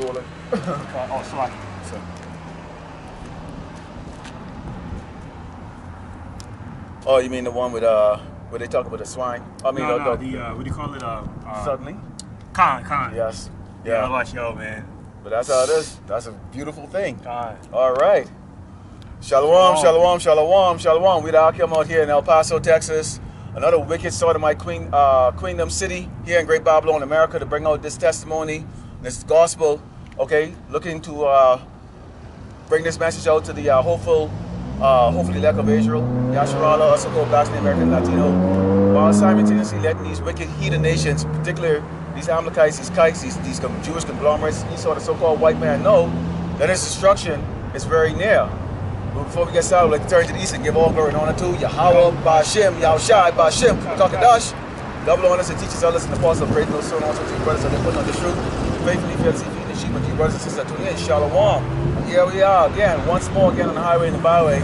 rolling. Oh, sorry. So. Oh, you mean the one with where they talk about the swine? I mean, no, what do you call it? Suddenly. Con. Yes. Yeah, I watch yo, man. But that's how it is. That's a beautiful thing. Con. All right. Shalom, shalom, shalom, shalom. We're out here in El Paso, Texas. Another wicked sodomite queendom city here in Great Babylon, America, to bring out this testimony, this gospel, okay? Looking to bring this message out to the hopefully elect of Israel, Yasharala, also called Blacks and American Latino, while simultaneously letting these wicked heathen nations, particularly these Amalekites, these Kites, these Jewish conglomerates, Esau, the so-called white man, know that his destruction is very near. But before we get started, we'd like to turn to the east and give all glory and honor to Yahweh, Ba'Shem, Yahushai, Ba'Shem, Kakadash, double honors and teachers, others, and apostles, praise no son, also to your brothers, and they put on the truth, faithfully, fearlessly, feeding the sheep, and to your brothers and sisters that tune in, Shalom. And here we are again, once more, again on the highway and the byway,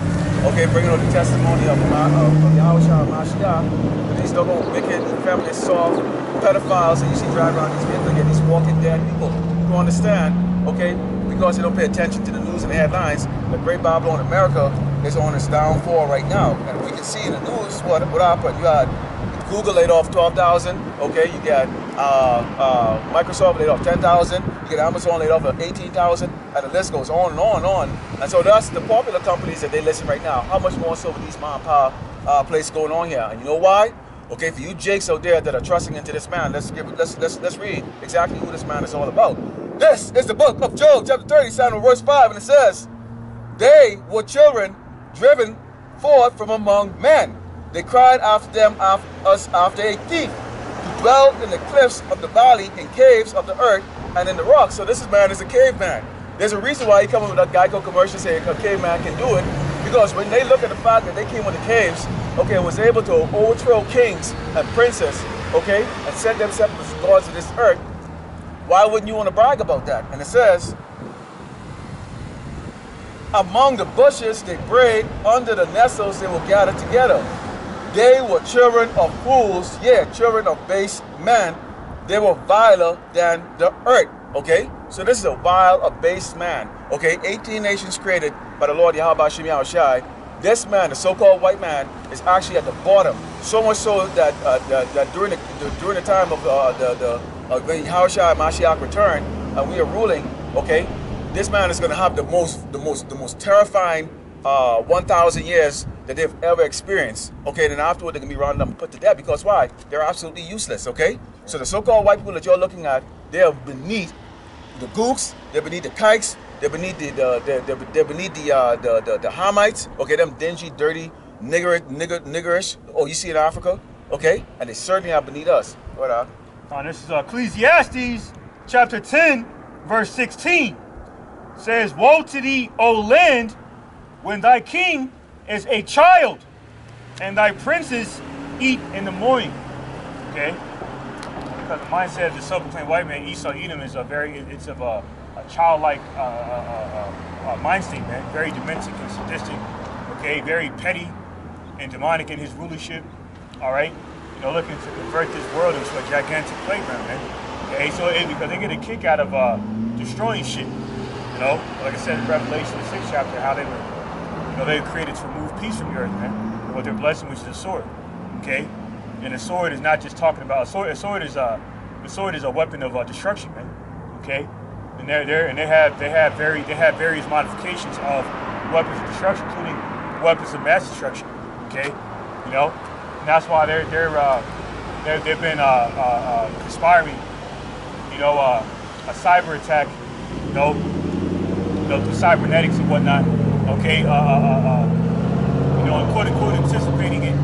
okay, bringing out the testimony of Yahushua and Mashiach, these doggone wicked, family soft pedophiles that you see driving around these vehicles, again, these walking dead people who understand, okay, because they don't pay attention to the news and the headlines, the Great Babylon America is on its downfall right now. And we can see in the news what happened. You had Google laid off 12,000, okay, you got Microsoft laid off 10,000, you get Amazon laid off 18,000, and the list goes on and on and on. And so that's the popular companies that they listen right now. How much more so with these mom and pop places going on here? And you know why? Okay, for you jakes out there that are trusting into this man, let's read exactly who this man is all about. This is the book of Job, chapter 30, starting with verse 5, and it says, "They were children driven forth from among men. They cried after them, after a thief, to dwell in the cliffs of the valley, in caves of the earth, and in the rocks." So this man is a caveman. There's a reason why he comes with a Geico commercial saying a caveman can do it, because when they look at the fact that they came with the caves, okay, and was able to overthrow kings and princes, okay, and set themselves as gods of this earth, why wouldn't you want to brag about that? And it says, "Among the bushes they brayed, under the nettles they will gather together. They were children of fools, yeah, children of base men. They were viler than the earth." Okay, so this is a vile, a base man. Okay, 18 nations created by the Lord Yahweh Ba'Shem Yahushai. This man, the so-called white man, is actually at the bottom. So much so that during the time of when Yahushua and Mashiach returned and we are ruling, okay, this man is going to have the most terrifying 1,000 years that they've ever experienced. Okay, then afterward they're going to be rounded up and put to death, because why? They're absolutely useless. Okay, so the so-called white people that you're looking at, they are beneath the gooks, they're beneath the kikes, they're beneath they're beneath the Hamites. Okay, them dingy, dirty, niggerish. Oh, you see in Africa. Okay, and they certainly are beneath us. What up? This is Ecclesiastes chapter 10, verse 16. It says, "Woe to thee, O land, when thy king is a child, and thy princes eat in the morning." Okay? Because the mindset of the self-proclaimed white man, Esau, Edom, is it's of a childlike mind state, man. Very demented and sadistic. Okay? Very petty and demonic in his rulership. All right? You know, looking to convert this world into a gigantic playground, man. Okay, so it's because they get a kick out of destroying shit. You know, like I said in Revelation, the 6th chapter, how they were, they were created to remove peace from the earth, man. And what their blessing, which is a sword. Okay, and a sword is not just talking about a sword. A sword is a weapon of destruction, man. Okay, and they have various modifications of weapons of destruction, including weapons of mass destruction. Okay, you know. And that's why they've been conspiring, a cyber attack, through cybernetics and whatnot. Okay, quote unquote anticipating it.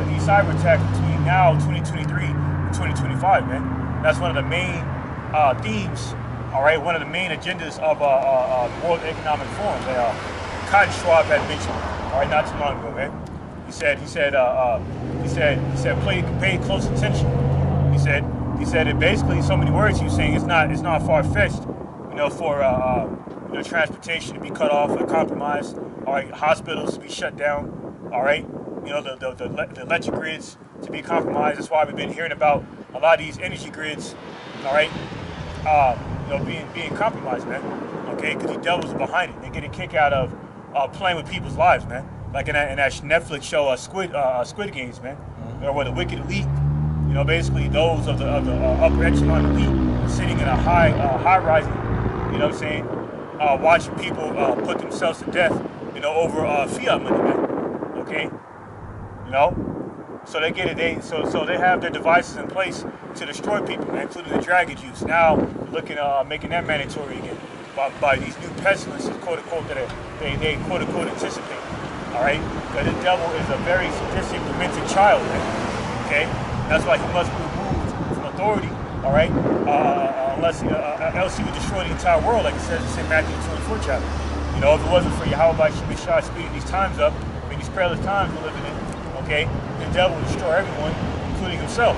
These cyber attacks between now 2023 and 2025, man. That's one of the main themes. All right, one of the main agendas of the World Economic Forum that Cotton Schwab had mentioned. All right, not too long ago, man. He said, pay close attention. He said it basically, so many words he was saying, it's not far-fetched, for transportation to be cut off or compromised, all right, hospitals to be shut down, all right, the electric grids to be compromised. That's why we've been hearing about a lot of these energy grids, all right, being compromised, man. Okay, because the devils are behind it. They get a kick out of playing with people's lives, man. Like in that Netflix show, Squid Games, man, or the Wicked Elite. You know, basically those of the upper echelon elite sitting in a high rising. You know what I'm saying? Watching people put themselves to death. You know, over fiat money, man. Okay, you know. So they get it. So they have their devices in place to destroy people, man, including the dragon juice. Now looking making that mandatory again by these new pestilences, quote unquote, that they quote unquote anticipate. All right, because the devil is a very sadistic, demented child, man. Okay, that's why he must be removed from authority. All right, else he would destroy the entire world, like it says in Matthew 24 chapter. You know, if it wasn't for Yahweh Shemeshah speeding these times up, in these perilous times we're living in, okay, the devil will destroy everyone, including himself.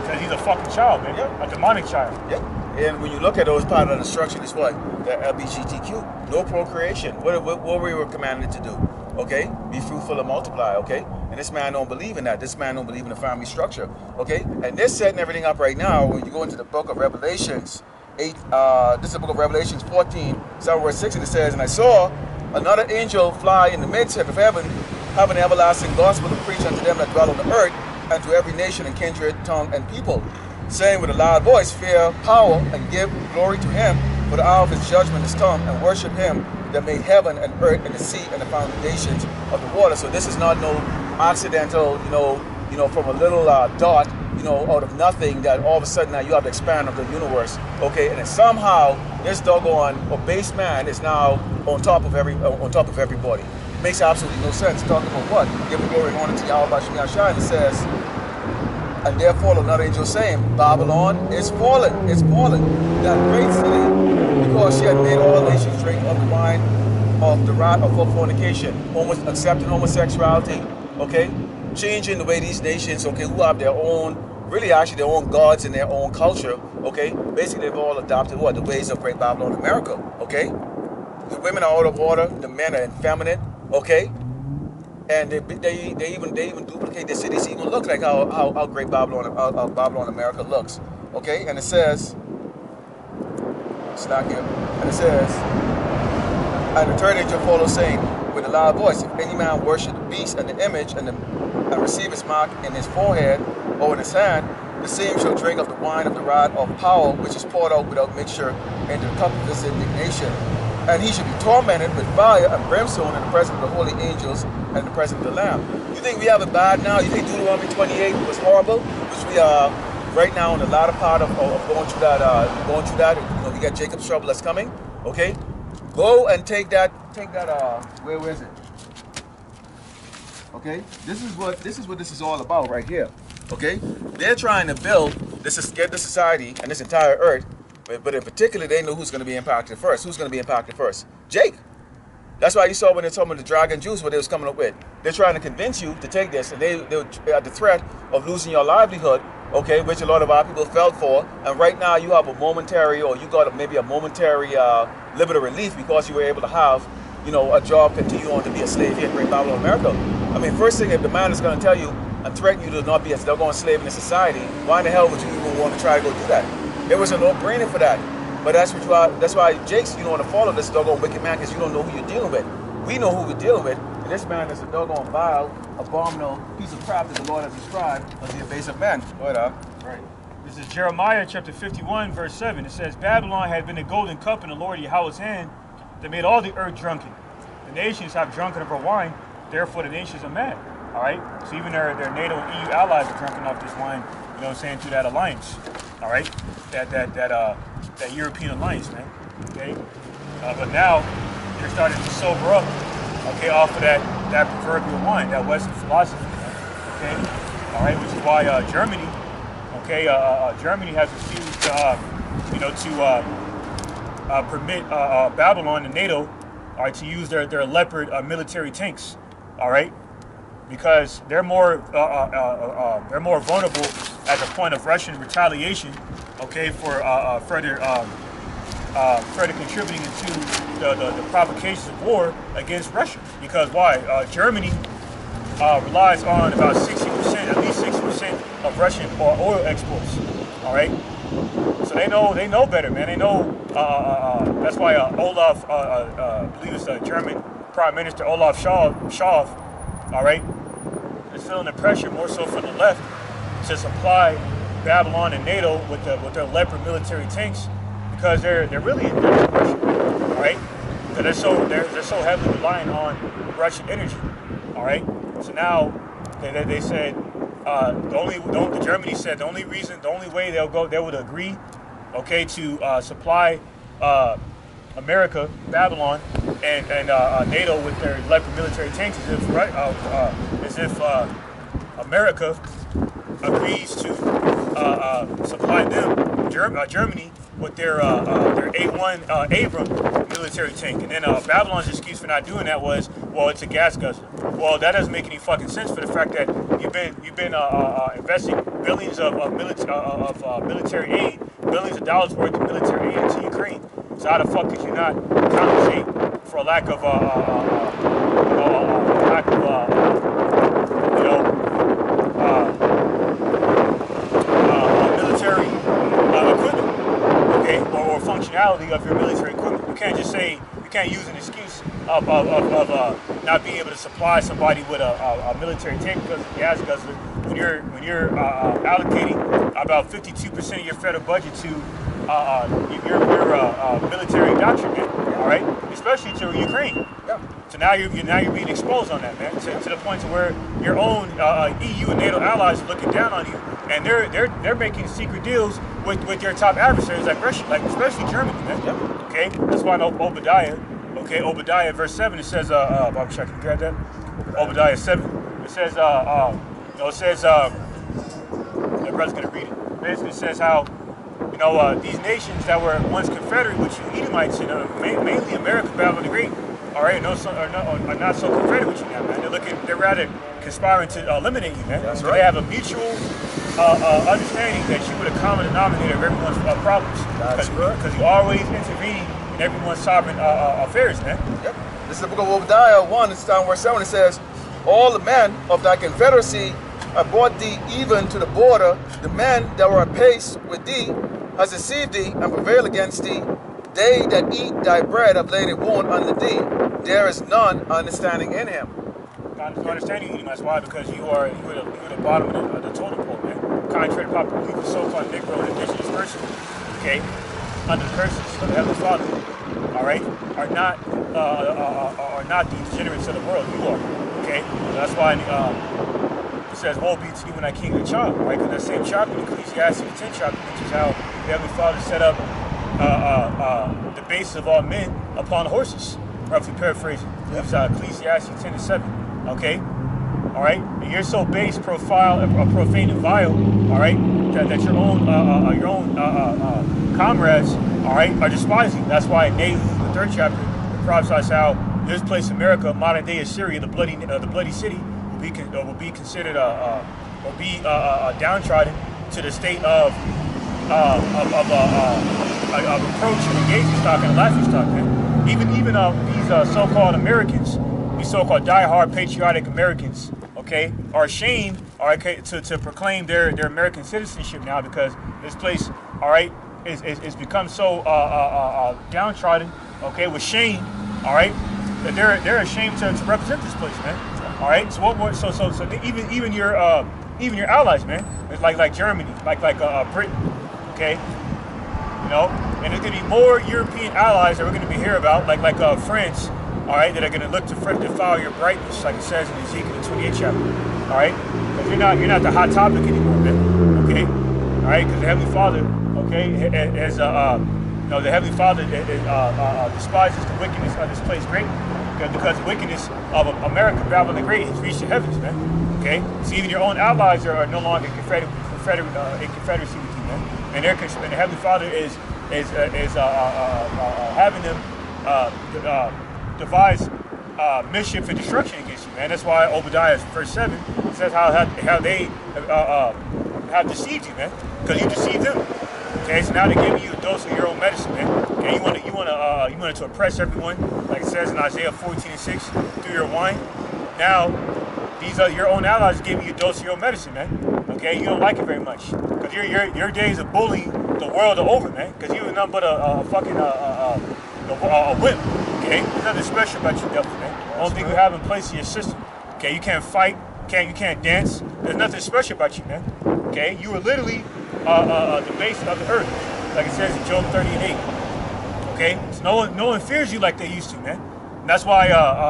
Because he's a fucking child, man. Yep. A demonic child. Yep. And when you look at those part of the destruction, it's what? The LGBTQ. No procreation. What we were commanded to do. Okay? Be fruitful and multiply, okay? And this man don't believe in that. This man don't believe in the family structure. Okay? And they're setting everything up right now. When you go into the book of Revelations, this is the book of Revelations 14, 7 verse 6, and it says, and I saw another angel fly in the midst of heaven, having an everlasting gospel to preach unto them that dwell on the earth, and to every nation and kindred, tongue, and people, saying with a loud voice, fear, power, and give glory to him, for the hour of his judgment is come, and worship him that made heaven and earth and the sea and the foundations of the water. So this is not no accidental, you know, from a little dot, you know, out of nothing, that all of a sudden now you have the expand of the universe, okay? And then somehow this doggone abase man is now on top of everybody. Makes absolutely no sense. Talking about what? Giving glory and honor to Yahweh Shemeshah, and it says, and therefore another angel saying, Babylon is fallen, that great city, because she had made all nations drink of the wine of the wrath of her fornication, accepting homosexuality, okay? Changing the way these nations, okay, who have their own, really actually their own gods and their own culture, okay? Basically they've all adopted what? The ways of Great Babylon, America, okay? The women are out of order, the men are effeminate, okay? And they even duplicate their cities, even look like how Great Babylon, America looks, okay? And it says, it's not here, and it says, and the third angel followed, saying with a loud voice, if any man worship the beast and the image and receive his mark in his forehead or in his hand, the same shall drink of the wine of the wrath of power, which is poured out without mixture into the cup of his indignation. And he shall be tormented with fire and brimstone in the presence of the holy angels and in the presence of the Lamb. You think we have it bad now? You think Deuteronomy 28 was horrible? Which we are right now in the latter part of going through that. You know, we got Jacob's trouble that's coming. Okay, go and take that. Where is it? Okay, this is what this is all about right here. Okay, they're trying to get the society and this entire earth, but in particular, they know who's going to be impacted first. Who's going to be impacted first? Jake. That's why you saw when they're talking about the dragon juice, what they was coming up with. They're trying to convince you to take this, and they at the threat of losing your livelihood, okay, which a lot of our people felt for. And right now, you have a momentary, or you got maybe a momentary little bit of relief because you were able to have, you know, a job, continue on to be a slave here in Great Babylon, America. I mean, first thing, if the man is going to tell you and threaten you to not be a doggone slave in the society, why in the hell would you even want to try to go do that? There was a no-brainer for that. But that's why, Jakes, you don't want to follow this doggone wicked man, because you don't know who you're dealing with. We know who we're dealing with, and this man is a doggone vile, abominable piece of crap that the Lord has described as the abase of men. Go ahead, Right. This is Jeremiah chapter 51, verse 7. It says, Babylon had been a golden cup in the Lord Yahweh's hand that made all the earth drunken. The nations have drunken of her wine, therefore the nations are mad. All right? So even their NATO and EU allies are drunken off this wine, you know what I'm saying, through that alliance. All right? That European alliance, man. Okay? But now they're starting to sober up, okay, off of that proverbial wine, that Western philosophy, okay? All right, which is why Germany, okay, Germany has refused, to permit Babylon and NATO, all right, to use their Leopard military tanks, all right, because they're more vulnerable at the point of Russian retaliation, okay, for further contributing to the provocations of war against Russia. Because why? Germany relies on about 60%, at least 60% of Russian oil exports. All right. So they know better, man. They know. That's why Olaf, I believe it's the German Prime Minister Olaf Scholz, all right, is feeling the pressure more so from the left to supply Babylon and NATO with their Leopard military tanks because they're really in desperate pressure, all right? Because they're so heavily reliant on Russian energy, all right? So now they said Germany said the only way they would agree, okay, to supply America, Babylon, and NATO with their Leopard military tanks is if America agrees to supply them, Germany, with their A1 Abram military tank. And then Babylon's excuse for not doing that was, well, it's a gas guzzler. Well, that doesn't make any fucking sense for the fact that you've been investing billions of military aid, billions of dollars worth of military aid into Ukraine. So how the fuck could you not compensate for a lack of military equipment, okay, or functionality of your military equipment? You can't use an excuse of not being able to supply somebody with a military tank because of gas guzzler when you're allocating about 52% of your federal budget to your military doctrine, man. All right, especially to Ukraine. Yeah. So now you're being exposed on that, man, to the point to where your own EU and NATO allies are looking down on you, and they're making secret deals with your top adversaries like Russia, like especially Germany, man. Yeah. Okay, that's why in Obadiah, verse 7, it says, I wish I could grab that. Obadiah 7, it says, the brother's gonna read it. Basically, it says how, these nations that were once confederate with you, Edomites, and mainly America, Babylon the Great, all right, are not so confederate with you now, man. They're rather conspiring to eliminate you, man. That's right. right. They have a mutual understanding that you were the common denominator of everyone's problems. That's right. Because you always intervene in everyone's sovereign affairs, man. Yep. This is the book of Obadiah 1, it's down verse 7. It says, all the men of thy confederacy have brought thee even to the border. The men that were apace with thee has deceived thee and prevailed against thee. They that eat thy bread have laid a wound under thee. There is none understanding in him. Not understanding you, that's why, because you are the bottom of the totem pole, man. Contrary to popular belief, the so-called Negro and indigenous person, okay, under the curses of the Heavenly Father, all right, are not the degenerates of the world. You are, okay. That's why it says, "Woe be to you when I king of the child," right? Because that same chapter, Ecclesiastes 10 chapter, which is how the Heavenly Father set up the basis of all men upon horses, roughly paraphrasing. It's Ecclesiastes 10:7. Okay, all right. And you're so base, profane, and vile. All right, that your own comrades, all right, are despising. That's why in Nahum, the 3rd chapter, it prophesies how this place, America, modern day Assyria, the bloody city, will be considered downtrodden to the state of approach and engagement stock and laughing stock, man. Even these so-called Americans, these so-called die-hard patriotic Americans, okay, are ashamed, all right, to proclaim their American citizenship now because this place, all right, is become so downtrodden, okay, with shame, all right, that they're ashamed to represent this place, man. All right, so even your allies, man, it's like Germany, like Britain, okay. And there's gonna be more European allies that we're gonna be hear about, like France, all right, that are gonna look to defile your brightness, like it says in Ezekiel the 28th chapter, all right, because you're not the hot topic anymore, man, okay, all right, because the Heavenly Father, okay, the Heavenly Father despises the wickedness of this place great, because the wickedness of America, Babylon the Great, has reached the heavens, man, okay, so even your own allies are no longer in confederacy with you, man. And the Heavenly Father is having them devise mischief and destruction against you, man. That's why Obadiah verse 7 says how they have deceived you, man, because you deceived them. Okay, so now they're giving you a dose of your own medicine, man. Okay, you want to oppress everyone, like it says in Isaiah 14:6, through your wine. Now, these are your own allies giving you a dose of your own medicine, man. Okay, you don't like it very much because your days of bullying the world over, man. Because you were nothing but a fucking a whip. Okay, there's nothing special about you, devil, man. Only thing you have in place is your system. Okay, you can't fight. You can't dance. There's nothing special about you, man. Okay, you were literally the base of the earth, like it says in Job 30:8. Okay, so no one fears you like they used to, man. And that's why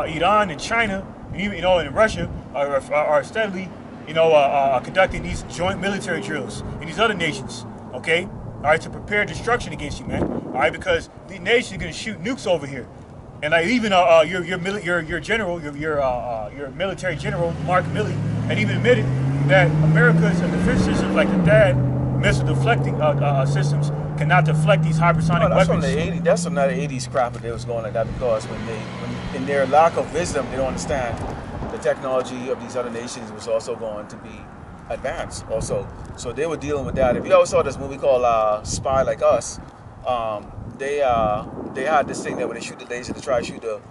Iran and China, and even and Russia are steadily, conducting these joint military drills in these other nations. Okay, all right, to prepare destruction against you, man. All right, because these nations are gonna shoot nukes over here, and like even your general, your military general, Mark Milley, had even admitted that America's defense systems, like the THAAD missile deflecting systems, cannot deflect these hypersonic that's weapons. From the 80s. That's from the 80s crap that they was going like that because when in their lack of wisdom, they don't understand the technology of these other nations was also going to be advanced also. So they were dealing with that. If you ever saw this movie called Spy Like Us, they had this thing that when they shoot the laser to try to shoot the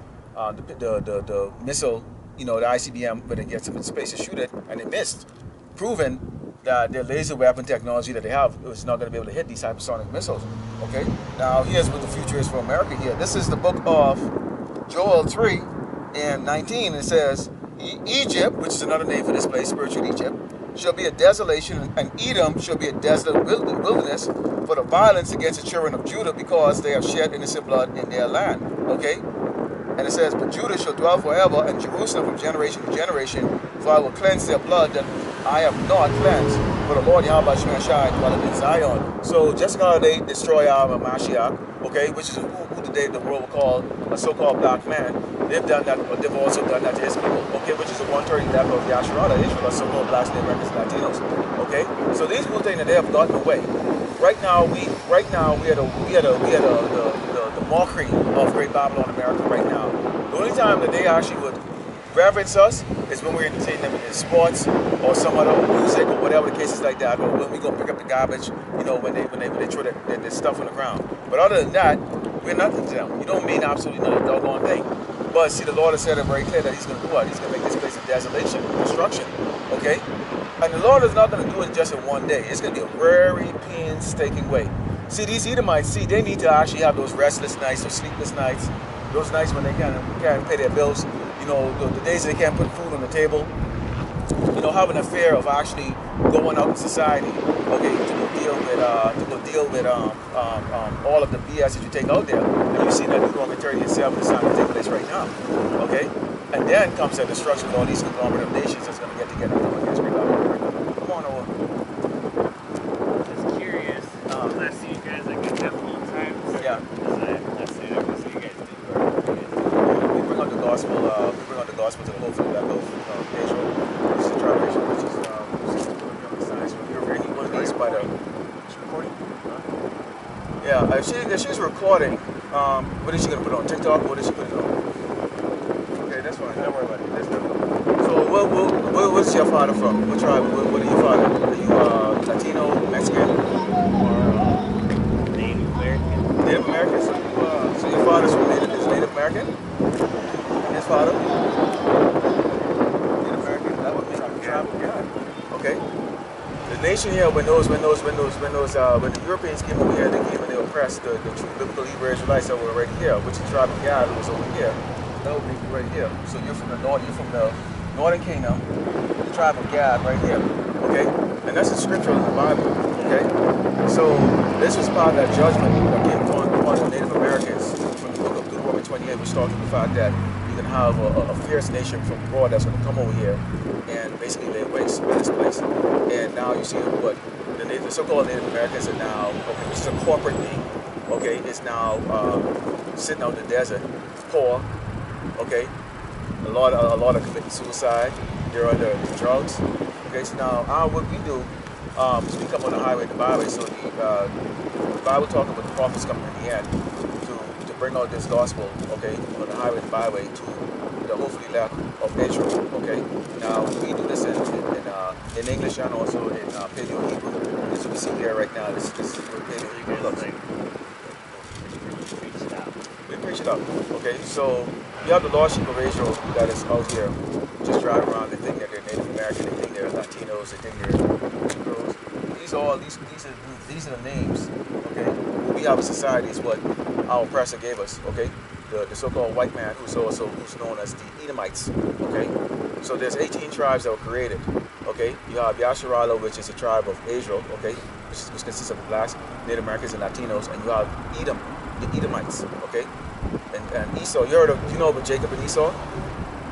missile, the ICBM, when it gets them in space to shoot it, and they missed, proving that their laser weapon technology that they have is not going to be able to hit these hypersonic missiles. Okay, now here's what the future is for America here. This is the book of Joel 3 and 19. It says, Egypt, which is another name for this place, spiritual Egypt, shall be a desolation, and Edom shall be a desolate wilderness for the violence against the children of Judah, because they have shed innocent blood in their land. Okay? And it says, but Judah shall dwell forever, and Jerusalem from generation to generation, for I will cleanse their blood that I have not cleansed. For the Lord Yahweh Shemashai dwelleth in Zion. So just how they destroy our Mashiach, okay, which is who today the world will call a so-called black man, they've done that, but they've also done that to his people, okay, which is the 130 level of Yasharala, Israel, so-called blacks, Native Americans, Latinos, okay. So these people think that they have gotten away. Right now we are the mockery of Great Babylon America right now. The only time that they actually would reverence us is when we entertain them in sports or some other music or whatever the case is like that, or when we go pick up the garbage, when they throw their stuff on the ground. But other than that, we're nothing to them. You don't mean absolutely nothing, doggone thing. But see, the Lord has said it very clear that He's going to do what? He's going to make this place a desolation, destruction. Okay? And the Lord is not going to do it just in one day. It's going to be a very painstaking way. See, these Edomites, they need to actually have those restless nights, those sleepless nights, those nights when they can't pay their bills, the days they can't put food on the table, having a fear of actually going out in society, okay, to go deal with all of the BS that you take out there. And you see that Deuteronomy 30:7 is starting to take place right now, okay? And then comes the destruction of all these conglomerate of nations that's going to get together and come against Great Babylon. Come on over. Just curious, I see you guys like a couple of times. Yeah. I see you guys do. We bring out the gospel. To the whole thing that goes Israel. This is the tribulation, which is science. You're ready. One of these by the. She's recording. Yeah, if she's recording, what is she gonna put on TikTok? What is she putting on? Okay, that's fine. Don't worry about it. That's good. So, what's your father from? What tribe? What are you father? Are you Latino, Mexican, or Native American? Native American. So your father's from Native American. And his father. Native American. That would make a tribe of God. Okay. The nation here, when the Europeans came over here, they came and they oppressed the true biblical Hebrew Israelites that were right here, which is the tribe of Gad was over here. That would make you right here. So you're from the north, you're from the northern kingdom, the tribe of Gad right here. Okay? And that's the scripture in the Bible. Okay? So this was part of that judgment that came upon the Native Americans from the book of Deuteronomy 28, which talks about the fact that you can have a fierce nation from abroad that's going to come over here and basically lay waste in this place. And now you see what the so-called Native Americans are now, okay, which is a corporate name, okay, is now sitting out in the desert, poor, okay, a lot of committing suicide. They're under drugs. Okay, so now what we do is we come on the highway and the byway. So the Bible talking about the prophets coming in the end to bring out this gospel, okay, on the highway and the byway to the hopefully left of Israel. Okay, now we do this in English and also in Paleo Hebrew. This is what we see here right now. This is what Paleo Hebrew looks like. We preach it out. Okay, so you have the lost sheep of Israel that is out here just driving around. They think that they're Native American, they think they're Latinos, they think they're Negroes. These Esau, these are the names, okay? What we have in society is what our oppressor gave us, okay? The so-called white man who's known as the Edomites, okay? So there's 18 tribes that were created, okay? You have Yasharala, which is a tribe of Israel, okay? Which consists of blacks, Native Americans, and Latinos, and you have Edom, the Edomites, okay? And Esau, you know about Jacob and Esau?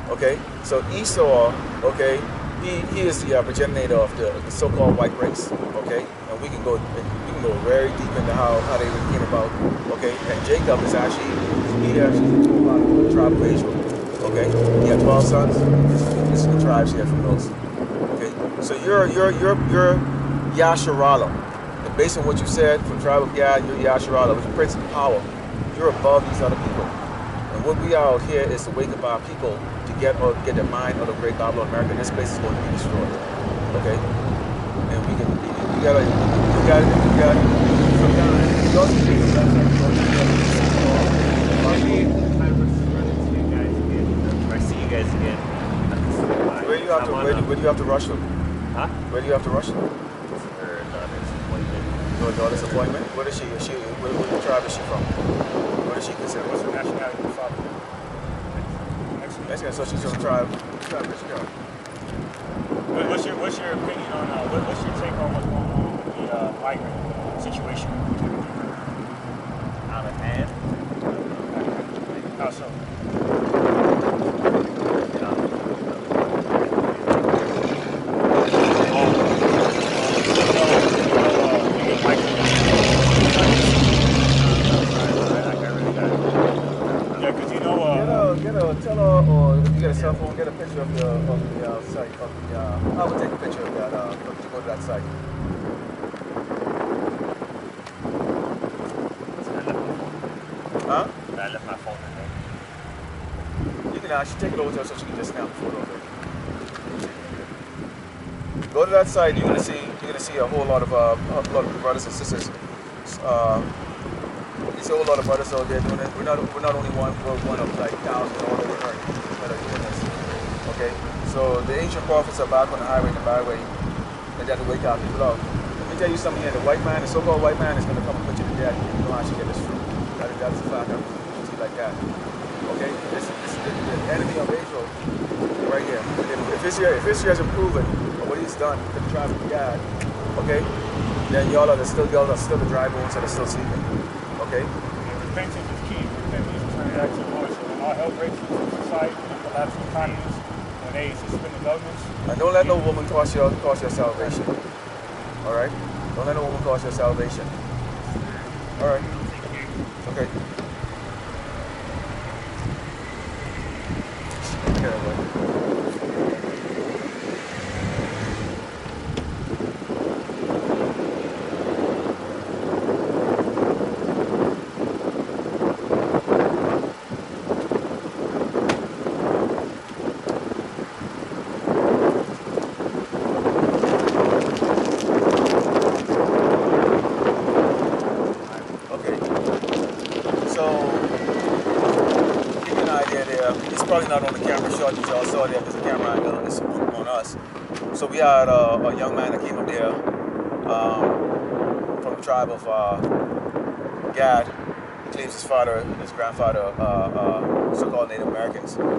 Okay, so Esau, okay, he is the progenitor of the so-called white race, okay, and we can go very deep into how they even came about, okay, and Jacob is actually the tribe of Israel, okay, he had 12 sons. This is the tribes he had from those, okay, so you're Yasharala, and based on what you said from tribe of Gad, you're Yasharala, which is prince of power. You're above these other people, and what we are out here is to wake up our people to get their mind out of Great Babylon, America. This place is going to be destroyed. Okay? And we gotta Where do you have to rush to? Huh? Where do you have to rush to? Her daughter's appointment. Your daughter's appointment? What is she? What tribe is she from? What is she considered? What's her nationality? Mexican, so she's from the tribe Mexico. What's your opinion on what's your take on what's going on with the migrant situation? Out of hand. How so? Tell her, or if you get a cell phone, get a picture of the site. I will take a picture of that to go to that site. Huh? I left my phone in there. You can actually take it over to her so she can just snap a photo of it. Go to that site. You're gonna see a whole lot of brothers and sisters. There's a whole lot of brothers out there doing it. We're not only one of like thousands all over the earth that are doing this. Okay? So the ancient prophets are back on the highway and the byway, and they have to wake out people out. Let me tell you something here, the white man, the so-called white man is gonna come and put you to death. You know how she get this fruit. That is a fact. I'm gonna see like that. Okay? This is the enemy of Israel right here. If this year hasn't proven what he's done to the tribe of Gad, okay, then y'all are still the dry bones that are still sleeping. Okay? Repentance is key. Repentance is turning back to the Lord. So when all hell breaks loose in society, when collapse economies, when they suspend the governments. And don't let no woman cost your salvation. Alright? Don't let no woman cost your salvation. Alright. Okay. Okay, probably not on the camera shot that y'all saw there because the camera angle is on us. So we had a young man that came up there from the tribe of Gad. He claims his father and his grandfather so-called Native Americans. And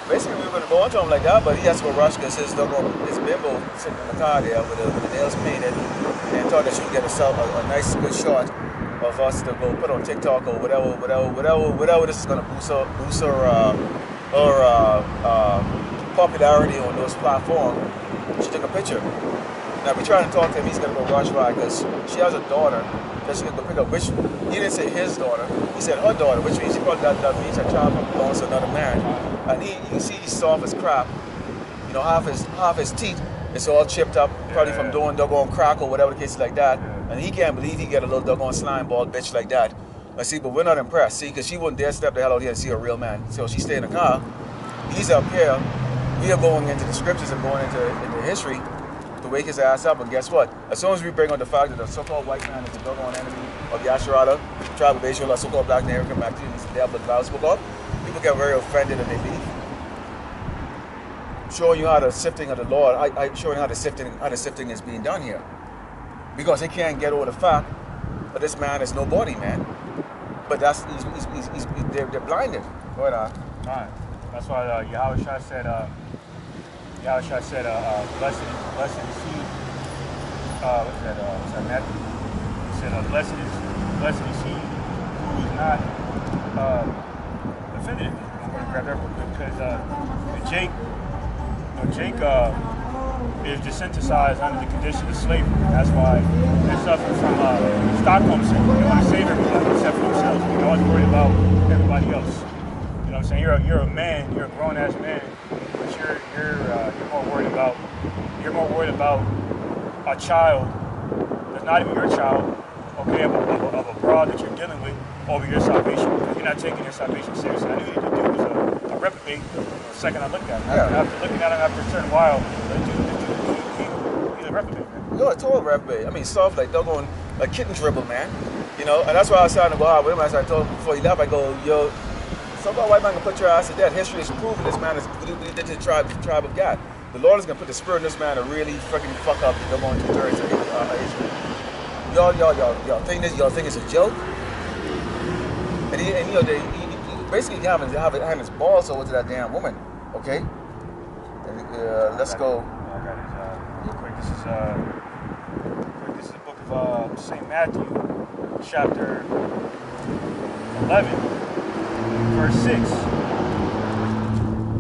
basically we were going to go into him like that, but he has to go rush because his bimbo sitting in the car there with the nails painted and thought that she would get a nice good shot of us to go put on TikTok or whatever this is going to boost her popularity on those platforms. She took a picture. Now we're trying to talk to him. He's going to go rush by because she has a daughter that she can go pick up. Which he didn't say his daughter. He said her daughter, which means that means her child belongs to another man. And you can see he's soft as crap. You know, half his teeth. It's all chipped up, probably from doing doggone crack or whatever the case is like that. And he can't believe he get a little doggone slime ball bitch like that. But see, but we're not impressed, see, because she wouldn't dare step the hell out here and see a real man. So she stayed in the car. He's up here. We are going into the scriptures and going into history to wake his ass up. And guess what? As soon as we bring on the fact that the so-called white man is the doggone enemy of Yasharala, tribe of Israel, or so-called black American activities, the devil, the Bible spoke of, people get very offended and they leave. showing you how the sifting of the Lord. I showing how the sifting is being done here, because they can't get over the fact that this man is nobody, man. But that's they're blinded. Go ahead, All right. That's why Yahushua said, blessed is he. What's that Matthew? He said, blessed is he who is not offended. I'm going to grab that real quick because Jake is desensitized under the condition of slavery. That's why they're suffering from Stockholm syndrome. They want to save everybody except for themselves. They're always worried about everybody else. You know what I'm saying? You're a man. You're a grown-ass man, but you're more worried about a child that's not even your child, okay, of a broad that you're dealing with over your salvation, because you're not taking your salvation seriously. I knew what the dude was a reprobate the second I looked at him. Yeah. After looking at him after a certain while, he's a reprobate, man. No, it's all reprobate. I mean, stuff like they're going like kitten dribble, man. You know, and that's why I was trying to go out with him. As I told him before he left, I go, yo, some white man can put your ass to death. History is proving this man is what he did to the tribe of God. The Lord is gonna put the spirit in this man to really freaking fuck up the going 2/3 of Israel. Y'all think it's a joke? And he basically having his balls over to that damn woman. Okay. And, let's go. I got it. Real quick. This is the book of St. Matthew, chapter 11, verse 6.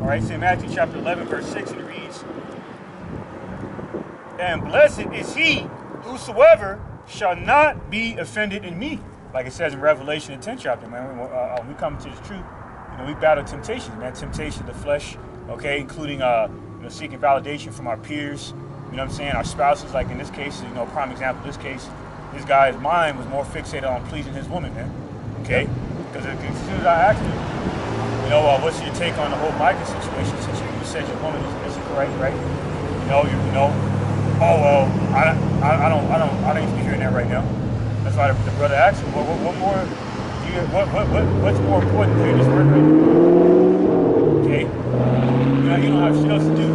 All right, St. Matthew, chapter 11, verse 6, and it reads, "And blessed is he whosoever shall not be offended in me." Like it says in Revelation, the 10th chapter, man. When we come to this truth, we battle temptations, man. Temptation of the flesh, okay, including seeking validation from our peers. You know what I'm saying? Our spouses, like in this case, prime example. In this case, this guy's mind was more fixated on pleasing his woman, man. Okay, because as soon as I asked him, what's your take on the whole Micah situation? Since you said your woman is correct, right? Oh well, I don't even be hearing that right now. That's why the brother asked him, what's more important than this word right now? Okay? You don't have shit else to do.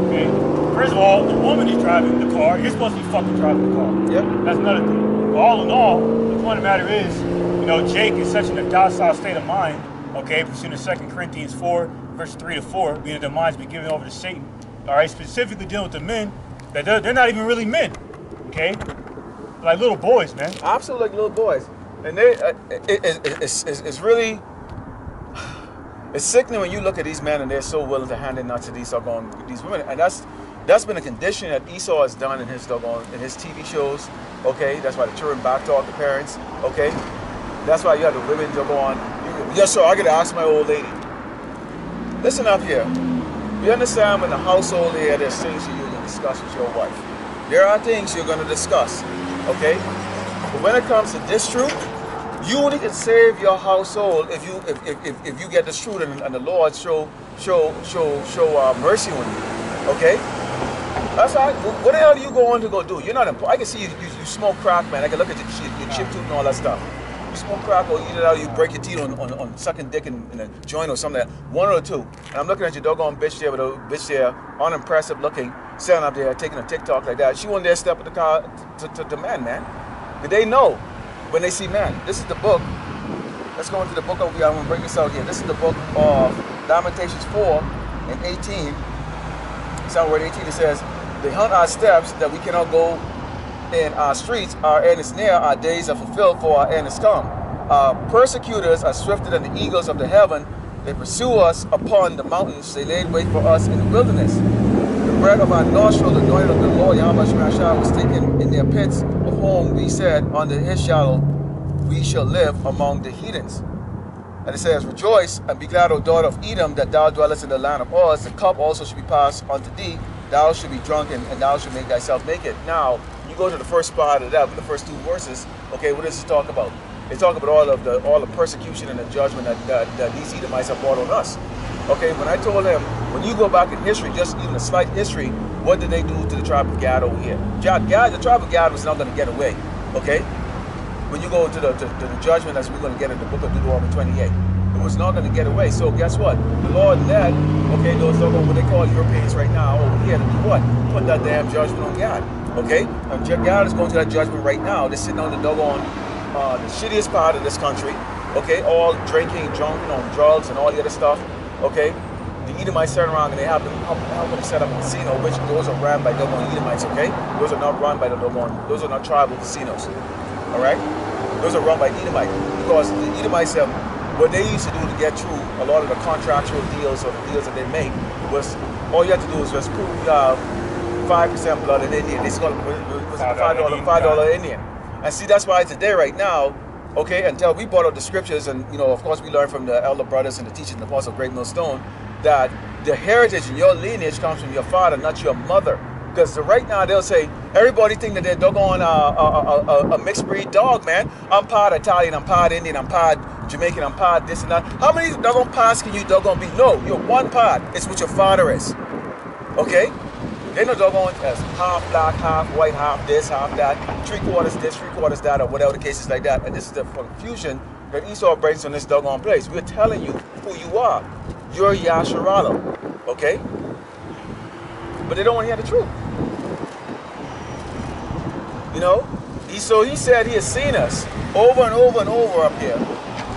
Okay? First of all, the woman is driving the car. You're supposed to be fucking driving the car. Yep. That's another thing. But all in all, the point of the matter is, Jake is such in a docile state of mind, okay, pursuing 2 Corinthians 4, verse 3 to 4, being that their minds be given over to Satan. All right, specifically dealing with the men, that they're not even really men, okay? Like little boys, man. Absolutely like little boys. And it's really, it's sickening when you look at these men and they're so willing to hand their nuts to these women. And that's been a condition that Esau has done in his TV shows. Okay, that's why the children backtalk the parents. Okay, that's why you have the women go on. Yes, sir. I gotta ask my old lady. Listen up here. You understand when the household here, there's things you're going to discuss with your wife. There are things you're going to discuss. Okay, but when it comes to this truth, you only can save your household if you get this truth and the Lord show mercy on you. Okay, that's right. What the hell are you going to go do? You're not important. I can see you smoke crack, man. I can look at your chip tooth and all that stuff. You smoke crack or eat it out, you break your teeth on sucking dick in a joint or something. One or two. And I'm looking at your doggone bitch there with a bitch there, unimpressive looking, sitting up there taking a TikTok like that. She won't dare step in the car to man. But they know when they see man. This is the book. Let's go into the book over here. I'm going to bring this out here. This is the book of Lamentations 4 and 18. Somewhere in 18 it says, "They hunt our steps that we cannot go in our streets. Our end is near, our days are fulfilled, for our end is come. Our persecutors are swifter than the eagles of the heaven. They pursue us upon the mountains. They laid wait for us in the wilderness. The bread of our nostrils, the anointing of the Lord, Yahweh Shemashah, was taken in their pits, of whom we said, under his shadow we shall live among the heathens." And it says, "Rejoice and be glad, O daughter of Edom, that thou dwellest in the land of Uz. The cup also should be passed unto thee. Thou should be drunken, and thou should make thyself naked." Now, you go to the first part of that, the first two verses. Okay, what does it talk about? It talk about all the persecution and the judgment that these Edomites have brought on us. Okay, when I told him, when you go back in history, just even a slight history, what did they do to the tribe of Gad over here? The tribe of Gad was not going to get away. Okay, when you go to the judgment, as we're going to get in the book of Deuteronomy 28, was not going to get away. So guess what? The Lord led, okay, those doggone what they call Europeans right now over here to do what? Put that damn judgment on God. Okay? And God is going to that judgment right now. They're sitting on the doggone the shittiest part of this country. Okay, all drinking, drunk, on drugs and all the other stuff. Okay, the Edomites turn around and they have them set up a casino, which those are run by doggone Edomites. Okay, those are not run by the doggone. Those are not tribal casinos. All right, those are run by Edomites because the Edomites have what they used to do to get through a lot of the contractual deals or the deals that they make was all you have to do is just prove 5% blood in Indian. It's called $5 Indian. And see, that's why today, right now, okay, until we brought up the scriptures, and you know, of course, we learned from the elder brothers and the teaching of the Apostle Great Millstone that the heritage in your lineage comes from your father, not your mother. Because right now they'll say everybody think that they're doggone a mixed breed dog, man. I'm part Italian, I'm part Indian, I'm part Jamaican, I'm part this and that. How many doggone parts can you doggone be? No, you're one part. It's what your father is. Okay. They're not doggone as half black, half white, half this, half that, 3/4 this, 3/4 that, or whatever the case is like that. And this is the confusion that Esau brings on this doggone place. We're telling you who you are. You're Yasharala, okay? But they don't want to hear the truth. You know? So he said he has seen us over and over and over up here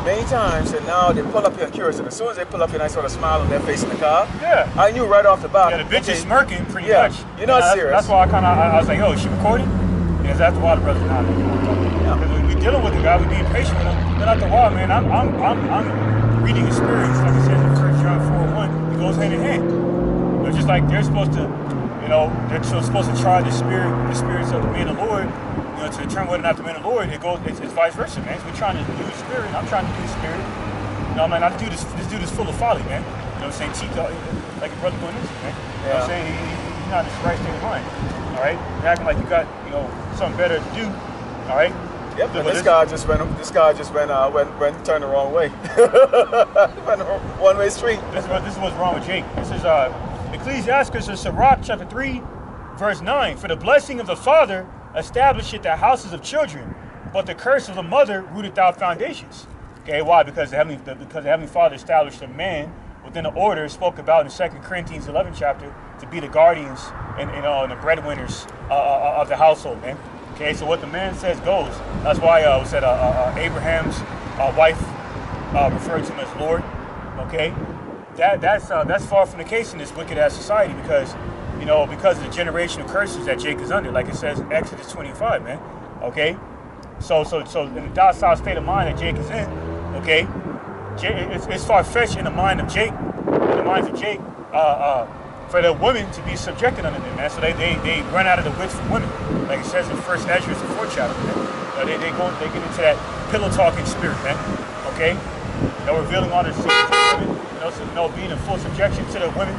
many times, and now they pull up here and curious. And as soon as they pull up here, and I saw a smile on their face in the car. Yeah. I knew right off the bat. Yeah, the bitch is smirking pretty much. You're not serious. That's why I was like, oh, is she recording? Because after a while, the brother's not. Because when we're dealing with the guy, we're being patient with him. Then after a while, man, I'm reading experience. Like it says in 1 John 4:1, it goes hand in hand. They're just like they're supposed to, you know, they're supposed to try the spirits of the man of the Lord. You know, to determine whether or not the man of the Lord, it's vice versa, man. So we're trying to do the spirit, I'm trying to do the spirit. You know, man, not to do this dude is full of folly, man. You know what I'm saying? Cheat, like a brother going into, man. You know what I'm saying? He's not in his right state of mind. All right? You're acting like you got, you know, something better to do. All right? Yep, but this guy just went turned the wrong way. Went a one-way street. This is what's wrong with Jake. This is Ecclesiastes or Sirach chapter 3, verse 9. For the blessing of the father establisheth the houses of children, but the curse of the mother rooteth out foundations. Okay, why? Because the Heavenly Father established a man within the order spoke about in 2 Corinthians 11 chapter to be the guardians and the breadwinners of the household, man. Okay, so what the man says goes. That's why we said Abraham's wife referred to him as Lord. Okay, that's far from the case in this wicked ass society because of the generational curses that Jake is under, like it says in Exodus 25, man. Okay, so in the docile state of mind that Jake is in, okay, it's far-fetched in the mind of Jake, for the women to be subjected under them, man. So they run out of the wits for women, like it says in 1 Ezra, the 4th chapter, man. They get into that pillow talking spirit, man. Okay, revealing all the secrets to women, being in full subjection to the women.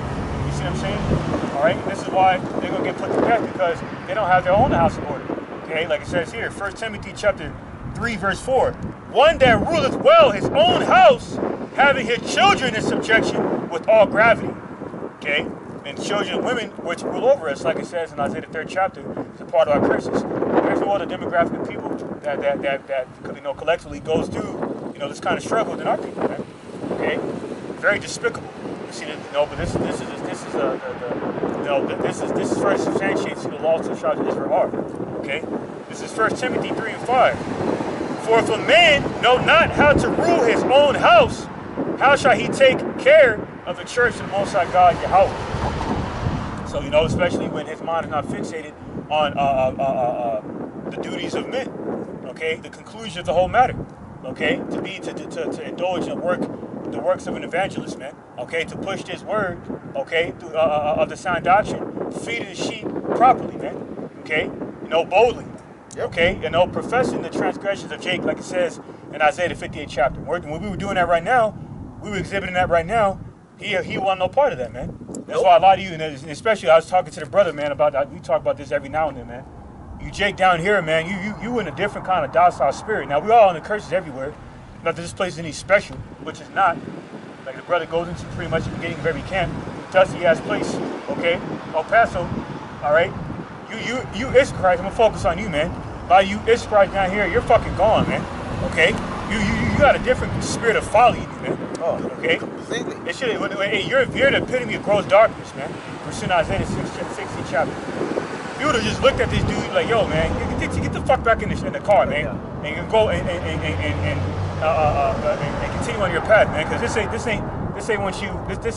You see what I'm saying? All right, this is why they're gonna get put to death because they don't have their own house in order. Okay, like it says here, 1 Timothy chapter 3, verse 4. One that ruleth well his own house, having his children in subjection with all gravity. Okay, and children and women which rule over us, like it says in Isaiah the 3rd chapter, is a part of our curses. There's no other demographic of people that collectively goes through this kind of struggle than our people, man. Okay, very despicable. You see, but this first substantiates the laws of the tribes of Israel are. Okay, this is 1 Timothy 3 and 5. For if a man know not how to rule his own house, how shall he take care of the church of the Most High God Yahweh? So especially when his mind is not fixated on the duties of men. Okay, the conclusion of the whole matter. Okay, to indulge in the works of an evangelist, man. Okay, to push this word, okay, of the sound doctrine, feeding the sheep properly, man. Okay, boldly. Yep. Okay, professing the transgressions of Jake, like it says in Isaiah the 58th chapter. When we were doing that right now, we were exhibiting that right now. He wanted no part of that, man. That's why a lot of you, and especially I was talking to the brother, man, about that. We talk about this every now and then, man. You Jake down here, man, you in a different kind of docile spirit. Now, we all in the curses everywhere. Not that this place is any special, which is not. Like the brother goes into pretty much the beginning of every camp. Dusty ass place, okay? El Paso, all right? You Israelites, I'm gonna focus on you, man. A lot of you Israelites down here, you're fucking gone, man, okay? You got a different spirit of folly, man. Oh, okay? completely. It should. You're the epitome of gross darkness, man. We're in Isaiah 16th chapter. You would have just looked at this dude like, yo, man, get the fuck back in the car, man, Yeah. and you can go and continue on your path, man, because this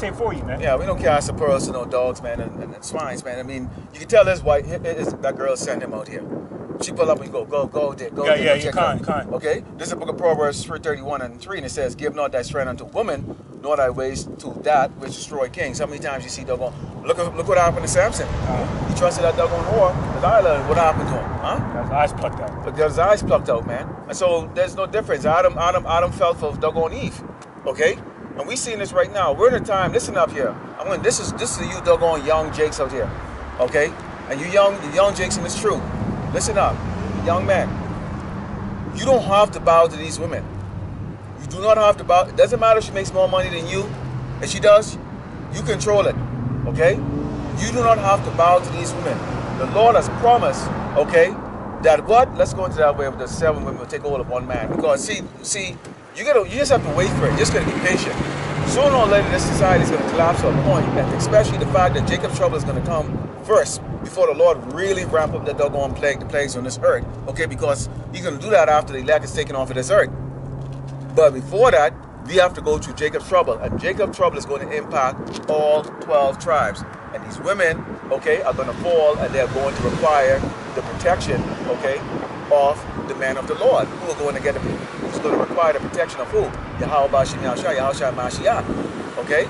ain't for you, man. Yeah, we don't cast the pearls to no dogs, man, and swines, man. I mean, you can tell this white, that girl sent him out here. She pull up and you go there, go there. Yeah, kind. Okay? This is the book of Proverbs 3:31-3, and it says, give not thy strength unto woman, nor thy ways to that which destroy kings. How many times you see doggone, look what happened to Samson. He trusted that doggone whore, Delilah, what happened to him? Huh? Got his eyes plucked out. But got his eyes plucked out, man. And so there's no difference. Adam fell for doggone Eve. Okay? And we seeing this right now. We're in a time, listen up here. This is you doggone young Jakes out here. Okay? And the young Jakes, and it's true. Listen up, young man. You don't have to bow to these women. You do not have to bow. It doesn't matter if she makes more money than you, and she does. You control it, okay? You do not have to bow to these women. The Lord has promised, okay, that what? Let's go into that way with the 7 women will take hold of 1 man. Because see, you just have to wait for it. You just gotta be patient. Sooner or later, this society is gonna collapse to a point, and especially the fact that Jacob's trouble is gonna come first before the Lord really ramp up the doggone the plagues on this earth. Okay, because he's going to do that after the elect is taken off of this earth. But before that, we have to go through Jacob's trouble. And Jacob's trouble is going to impact all 12 tribes. And these women, okay, are going to fall, and they're going to require the protection, okay, of the man of the Lord. Who's going to require the protection of who? Yahweh Mashiach. Okay?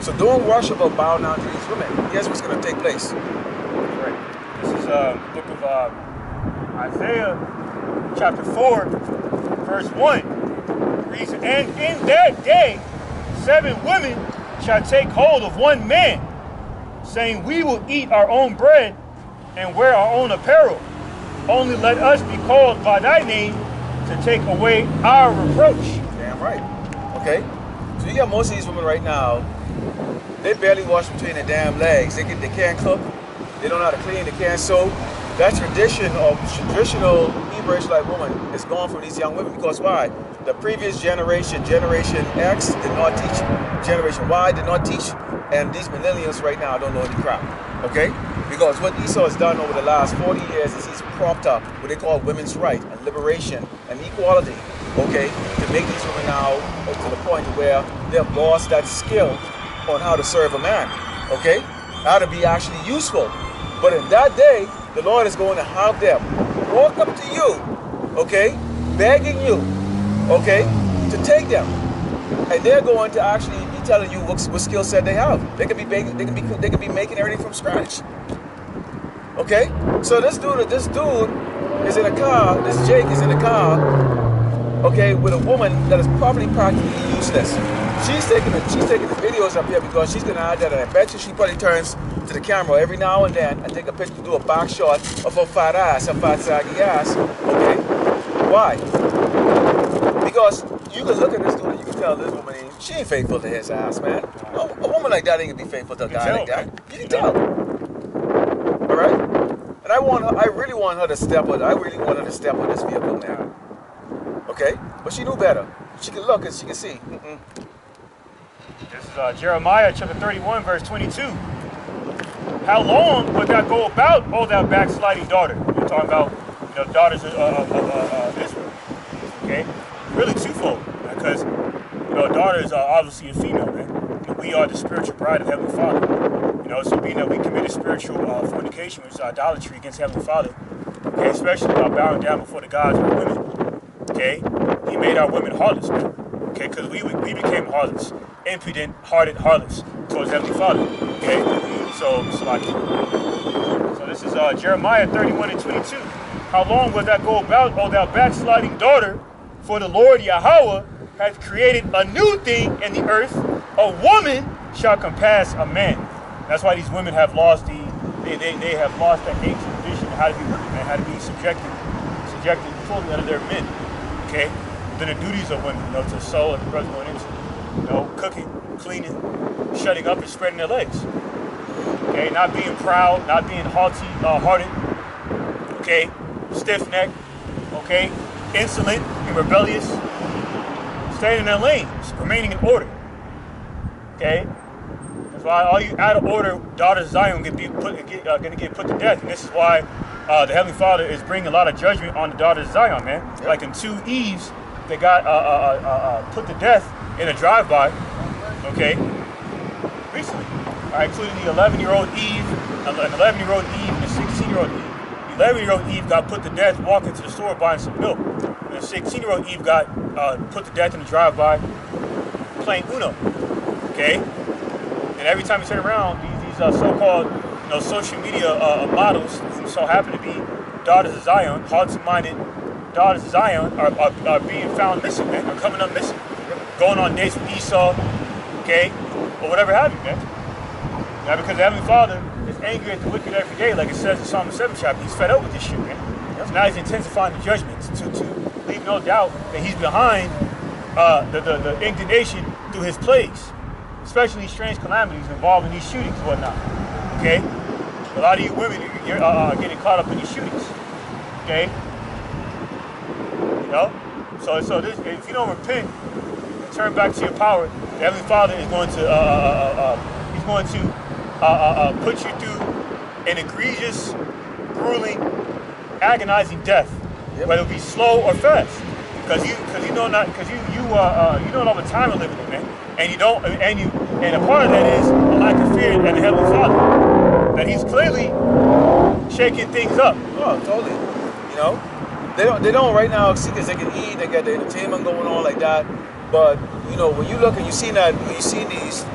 So don't rush about bowing down to these women. Here's what's going to take place. Right. This is the book of Isaiah, chapter 4, verse 1. Reads, and in that day 7 women shall take hold of 1 man, saying, we will eat our own bread and wear our own apparel. Only let us be called by thy name to take away our reproach. Damn right. Okay? So you got most of these women right now, they barely wash between their damn legs. They can't cook. They don't know how to clean. They can't sew. That traditional Hebrew Israelite woman is gone from these young women. Because why? The previous generation X, did not teach. Generation Y did not teach. And these millennials right now don't know any crap. Okay? Because what Esau has done over the last 40 years is he's propped up what they call women's right and liberation and equality. Okay? To make these women now to the point where they've lost that skill on how to serve a man, okay? How to be actually useful. But in that day, the Lord is going to have them walk up to you, okay, begging you, okay, to take them. And they're going to actually be telling you what skill set they have. They can be making everything from scratch. Okay? So this dude is in a car, this Jake is in a car, okay, with a woman that is probably practically useless. She's taking the videos up here because she's gonna add that, and I bet you she probably turns to the camera every now and then and take a picture, do a back shot of her fat ass, her fat saggy ass. Okay? Why? Because you can look at this dude and you can tell this woman she ain't faithful to his ass, man. A woman like that ain't gonna be faithful to a guy like that. You can tell. Alright? And I really want her to step on this vehicle now. Okay? But she knew better. She can look and she can see. This is Jeremiah chapter 31, verse 22. How long would that go about, oh thou backsliding daughter? We're talking about, daughters of Israel. Okay? Really twofold. Because, a daughter is obviously a female, man. And we are the spiritual bride of Heavenly Father. So being that we committed spiritual fornication, which is idolatry against Heavenly Father, okay, especially bowing down before the gods of women, okay, He made our women harlots, man. Okay, because we became harlots, impudent-hearted harlots towards Heavenly Father. Okay, so this is Jeremiah 31 and 22. How long will that go about, O thou backsliding daughter? For the Lord Yahweh hath created a new thing in the earth. A woman shall compass a man. That's why these women have lost they have lost that ancient tradition of how to be women, man, how to be subjected totally under their men. Okay, then the duties of women, to sew, and the brother going into, cooking, cleaning, shutting up, and spreading their legs. Okay, not being proud, not being haughty-hearted. Okay, stiff-necked. Okay, insolent and rebellious. staying in their lanes, remaining in order. Okay? That's why all you out of order daughters of Zion going to get put to death. And this is why the Heavenly Father is bringing a lot of judgment on the daughters of Zion, man. Yep. Like in 2 Eves, they got put to death in a drive-by, okay, recently. Including the 11-year-old Eve, an 11-year-old Eve, and a 16-year-old Eve. The 11-year-old Eve got put to death walking to the store buying some milk. And the 16-year-old Eve got put to death in a drive-by playing Uno, okay? And every time you turn around, these so-called social media models who so happen to be daughters of Zion, hearts-minded daughters of Zion, are being found missing, man. Are coming up missing. Going on dates with Esau, okay? Or whatever have you, man. Now, because the Heavenly Father is angry at the wicked every day, like it says in Psalm 7 chapter, he's fed up with this shit, man. So now he's intensifying the judgments to leave no doubt that he's behind the indignation through his plagues, especially these strange calamities involving these shootings and whatnot, okay? A lot of you women are getting caught up in these shootings, okay? You know? So this, if you don't repent and turn back to your power, the Heavenly Father is going to put you through an egregious, grueling, agonizing death, whether it be slow or fast, because you don't know all the time you're living in, man, and a part of that is a lack of fear in the Heavenly Father, that He's clearly shaking things up. Oh, totally. You know, they don't right now see because they can eat, they got the entertainment going on like that, but you know when you look and you see these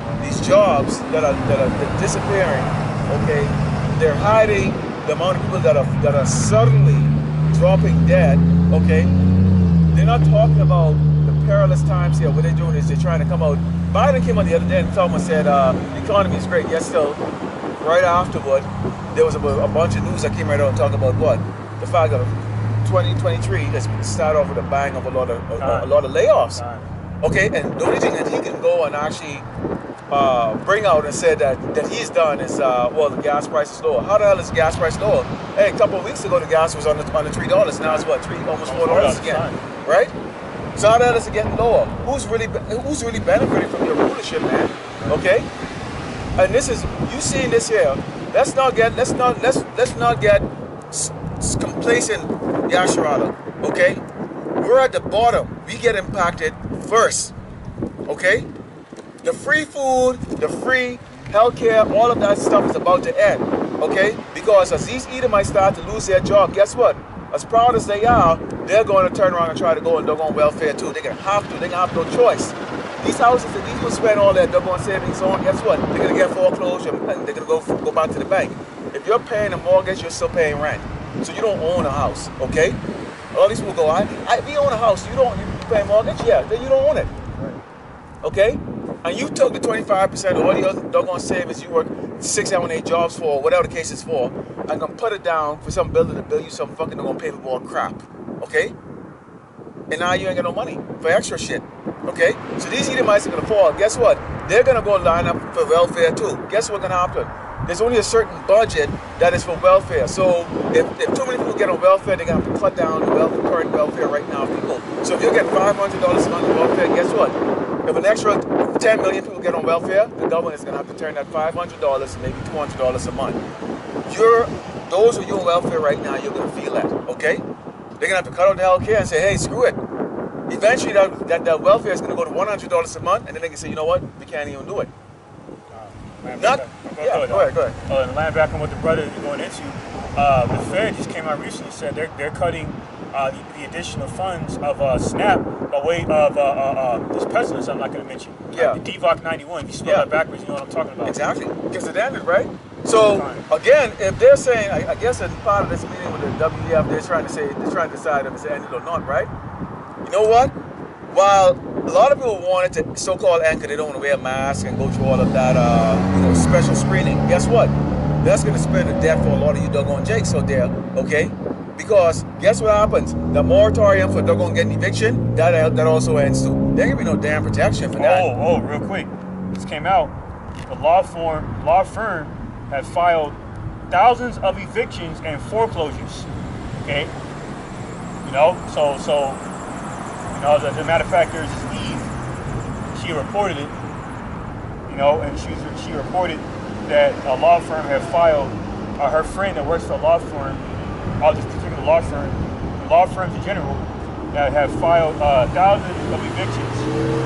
jobs that are disappearing, okay, they're hiding the amount of people that are suddenly dropping dead, okay. They're not talking about the perilous times here. What they're doing is they're trying to come out. Biden came out the other day and someone said the economy is great. Yes, still, right afterward, there was a bunch of news that came right out and talking about what? The fact that 2023 has started off with a bang of a lot of layoffs. Okay, and the only thing that he can go and actually bring out and say that he's done is, well, the gas price is lower. How the hell is the gas price lower? Hey, a couple of weeks ago, the gas was on the $3. Now it's what, almost $4 again, right? So how the hell is it getting lower? Who's really benefiting from your rulership, man? Okay, and this is you seeing this here. Let's not get complacent, Yasharala. Okay, we're at the bottom. We get impacted first. Okay. The free food, the free healthcare, all of that stuff is about to end, okay? Because as these Edomites start to lose their job, guess what? As proud as they are, they're going to turn around and try to go and doggone welfare too. They're going to have to. They're going to have no choice. These houses that these people spend all their doggone savings on, guess what? They're going to get foreclosed and they're going to go back to the bank. If you're paying a mortgage, you're still paying rent. So you don't own a house, okay? All these people go, we own a house. You pay a mortgage? Yeah, then you don't own it, okay? And you took the 25% of all the other doggone savings you work 6, 7, 8 jobs for, whatever the case is for, and gonna put it down for some builder to build you some fucking doggone paperboard crap, okay? And now you ain't got no money for extra shit, okay? So these Edomites are gonna fall. Guess what? They're gonna go line up for welfare too. Guess what's gonna happen? There's only a certain budget that is for welfare. So if too many people get on welfare, they're gonna have to cut down the current welfare right now, people. So if you get $500 a month on welfare, guess what? If an extra 10 million people get on welfare, the government is going to have to turn that $500 to maybe $200 a month. Those of you on welfare right now, you're going to feel that, okay? They're going to have to cut out the health care and say, hey, screw it. Eventually, that welfare is going to go to $100 a month, and then they can say, you know what? We can't even do it. Go ahead. And land back on what the brother is going into, the Fed just came out recently and said they're cutting the additional funds of SNAP by way of this pestilence I'm not going to mention. Yeah. The DVOC 91. If you spell that backwards, you know what I'm talking about. Exactly. Because it ended, right? So, again, if they're saying, I guess as part of this meeting with the WEF, they're trying to decide if it's ended or not, right? You know what? While a lot of people wanted to so-called anchor, they don't want to wear a mask and go through all of that, special screening. Guess what? That's going to spend the death for a lot of you doggone jakes out there, okay? Because guess what happens? The moratorium for doggone getting eviction, that also ends too. There ain't gonna be no damn protection for that. Oh, real quick. This came out. The law firm had filed thousands of evictions and foreclosures. Okay? So the matter of fact, there's this Eve she reported it, you know, and she reported that a law firm had filed, her friend that works for a law firm, this particular law firms in general, that have filed thousands of evictions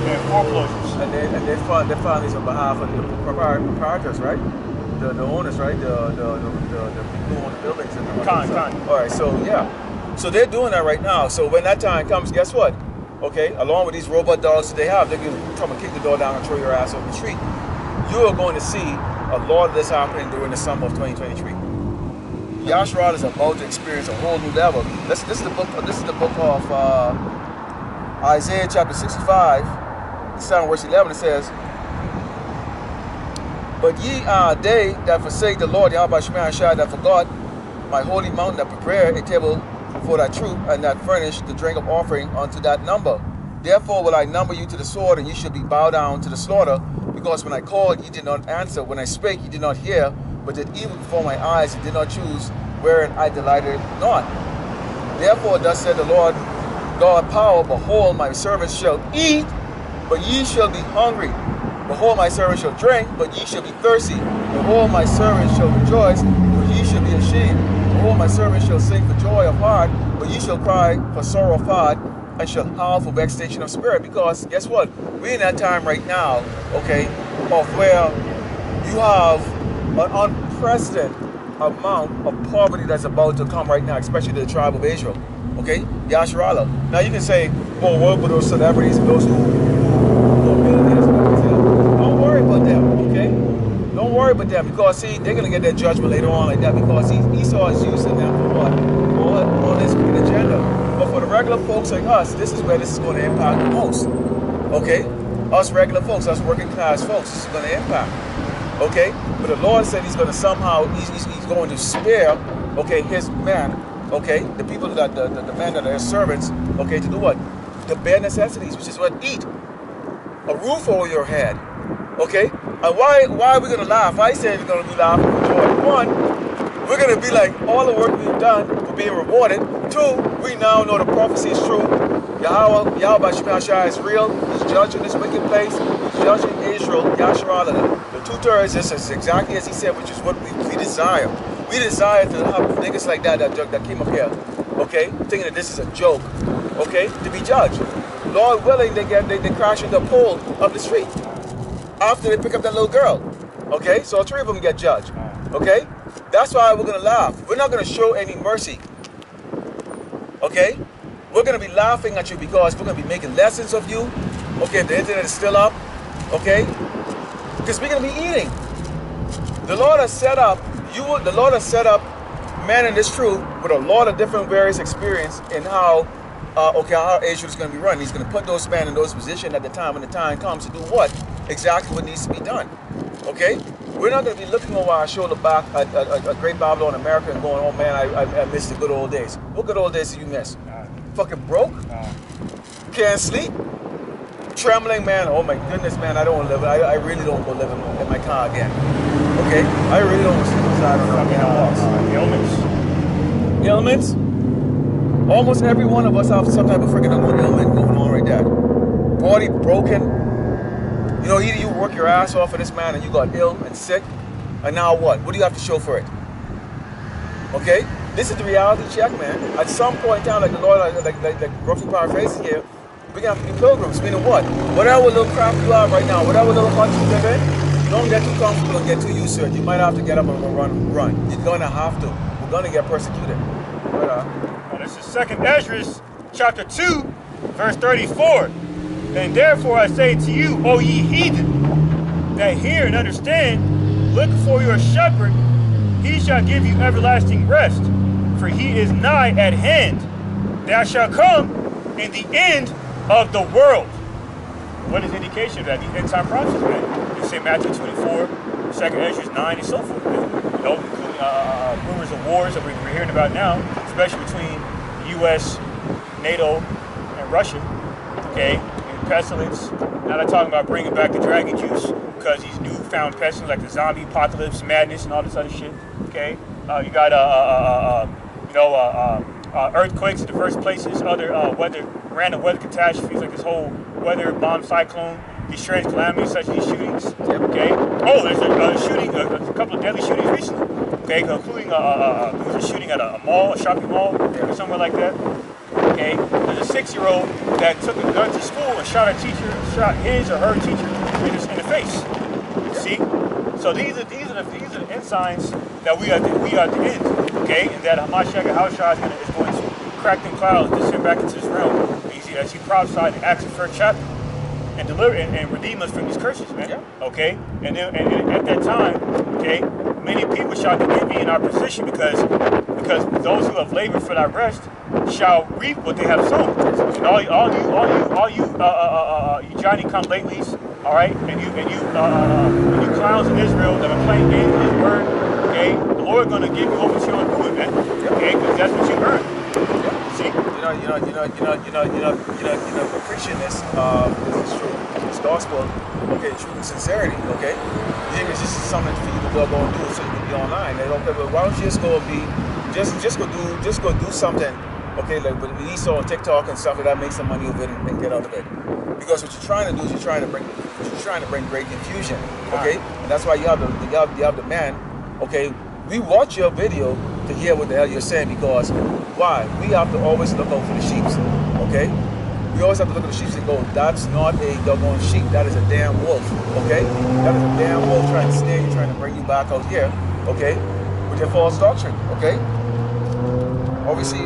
and foreclosures. And they fund these on behalf of the proprietors, right? The owners, right? The people who own the buildings and the Con. All right, so yeah. So they're doing that right now. So when that time comes, guess what? Okay, along with these robot dogs that they have, they can come and kick the door down and throw your ass off the street. You are going to see a lot of this happening during the summer of 2023. Yasharal is about to experience a whole new level. This is the book of Isaiah chapter 65, starting verse 11. It says, "But ye are they that forsake the Lord, Yahweh Shemai Shai, that forgot my holy mountain, that prepare a table for thy troop, and that furnish the drink of offering unto that number. Therefore will I number you to the sword, and ye shall be bowed down to the slaughter. Because when I called, ye did not answer. When I spake, ye did not hear, but did evil before my eyes, and did not choose, wherein I delighted not. Therefore thus said the Lord God power, behold, my servants shall eat, but ye shall be hungry. Behold, my servants shall drink, but ye shall be thirsty. Behold, my servants shall rejoice, but ye shall be ashamed. Behold, my servants shall sing for joy of heart, but ye shall cry for sorrow of heart, and shall howl for vexation of spirit." Because guess what? We're in that time right now, okay, of where you have an unprecedented amount of poverty that's about to come right now, especially to the tribe of Israel. Okay? Yasharala. Now you can say, well, what about those celebrities and those who are millionaires? Don't worry about them, okay? Don't worry about them, because see, they're gonna get their judgment later on like that, because Esau is using them for what? For his agenda. But for the regular folks like us, this is where this is going to impact the most. Okay? Us regular folks, us working class folks, this is going to impact. Okay? But the Lord said he's going to somehow, he's going to spare, okay, his men, okay, the people that, the men that are his servants, okay, to do what? The bare necessities, which is what? Eat. A roof over your head. Okay? And why are we going to laugh? I said we're going to be laughing for joy. One, we're going to be like, all the work we've done for being rewarded. Two, we now know the prophecy is true. Yahweh Shemai Shai is real. He's judging this wicked place. He's judging Israel. Yasharal. The 2/3 is exactly as he said, which is what we desire. We desire to have niggas like that came up here, okay, thinking that this is a joke, okay, to be judged. Lord willing, they crash into a pole up the street after they pick up that little girl, okay. So 3 of them get judged, okay. That's why we're gonna laugh. We're not gonna show any mercy. Okay? We're gonna be laughing at you because we're gonna be making lessons of you. Okay, the internet is still up. Okay? Because we're gonna be eating. The Lord has set up man in this truth with a lot of different various experience in how how Israel is gonna be run. He's gonna put those men in those positions at the time when the time comes to do what? Exactly what needs to be done. Okay? We're not going to be looking over our shoulder back at Great Babylon America and going, oh man, I missed the good old days. What good old days did you miss? Fucking broke? Can't sleep? Trembling, man. Oh my goodness, man, I don't want to live. I really don't want to live in my car again. Okay? I really don't want to sleep inside on Ailments? Almost every one of us have some type of freaking ailment going on right there. Body broken. You know, either you work your ass off for this man and you got ill and sick, and now what? What do you have to show for it? Okay? This is the reality check, man. At some point in time, like the Lord, like roughly paraphrasing here, we're going to have to be pilgrims. Meaning what? Whatever little crap you have right now, whatever little hut you live in, don't get too comfortable and get too used to it. You might have to get up and run. You're going to have to. We're going to get persecuted. But, this is 2nd Ezra, chapter 2, verse 34. And therefore I say to you, O ye heathen, that hear and understand, look for your shepherd, he shall give you everlasting rest, for he is nigh at hand, that shall come in the end of the world. What is the indication of that? These end time prophecies, man. You say Matthew 24, 2nd Ezra 9, and so forth. You know, rumors of wars that we're hearing about now, especially between the U.S., NATO, and Russia. Okay. Pestilence. Now they're talking about bringing back the dragon juice because these newfound pestilence like the zombie apocalypse, madness, and all this other shit. Okay, you got earthquakes in diverse places, other random weather catastrophes like this whole weather bomb cyclone these strange calamities such as these shootings. Yep. Okay. Oh, there's a shooting, a couple of deadly shootings recently. Okay, including there was a shooting at a mall, a shopping mall, or somewhere like that. Okay. There's a 6-year-old that took a gun to school and shot a teacher, shot his or her teacher in the face. See? So these are the end signs that we are at the end. Okay, and that Hamashiach Yahushua is going to crack them clouds, descend back into this realm, as he prophesied in Acts the 1st chapter, and deliver and redeem us from these curses, man. Yeah. Okay, and at that time, okay, many people shall be in our position because those who have labored for that rest shall reap what they have sown. And all you Johnny-come-latelys, all right, and you clowns in Israel that are playing games with His word, okay, the Lord is going to give you over to your undoing, man. Okay, because that's what you earned. See? We're preaching this. This is true. It's gospel. Okay, truth and sincerity. Okay, you think it's just something for you to go and do so you can be online? They don't. But why don't you just go just go do something? Okay, like with Esau on TikTok and stuff like that, make some money of it and get out of it. Because what you're trying to do is you're trying to bring great confusion. Okay, and that's why you have the man. Okay, we watch your video to hear what the hell you're saying, because why? We have to always look out for the sheep. Okay, we always have to look at the sheep and go, that's not a doggone sheep. That is a damn wolf. Okay, that is a damn wolf trying to snare you, trying to bring you back out here. Okay, with your false doctrine. Okay. Obviously,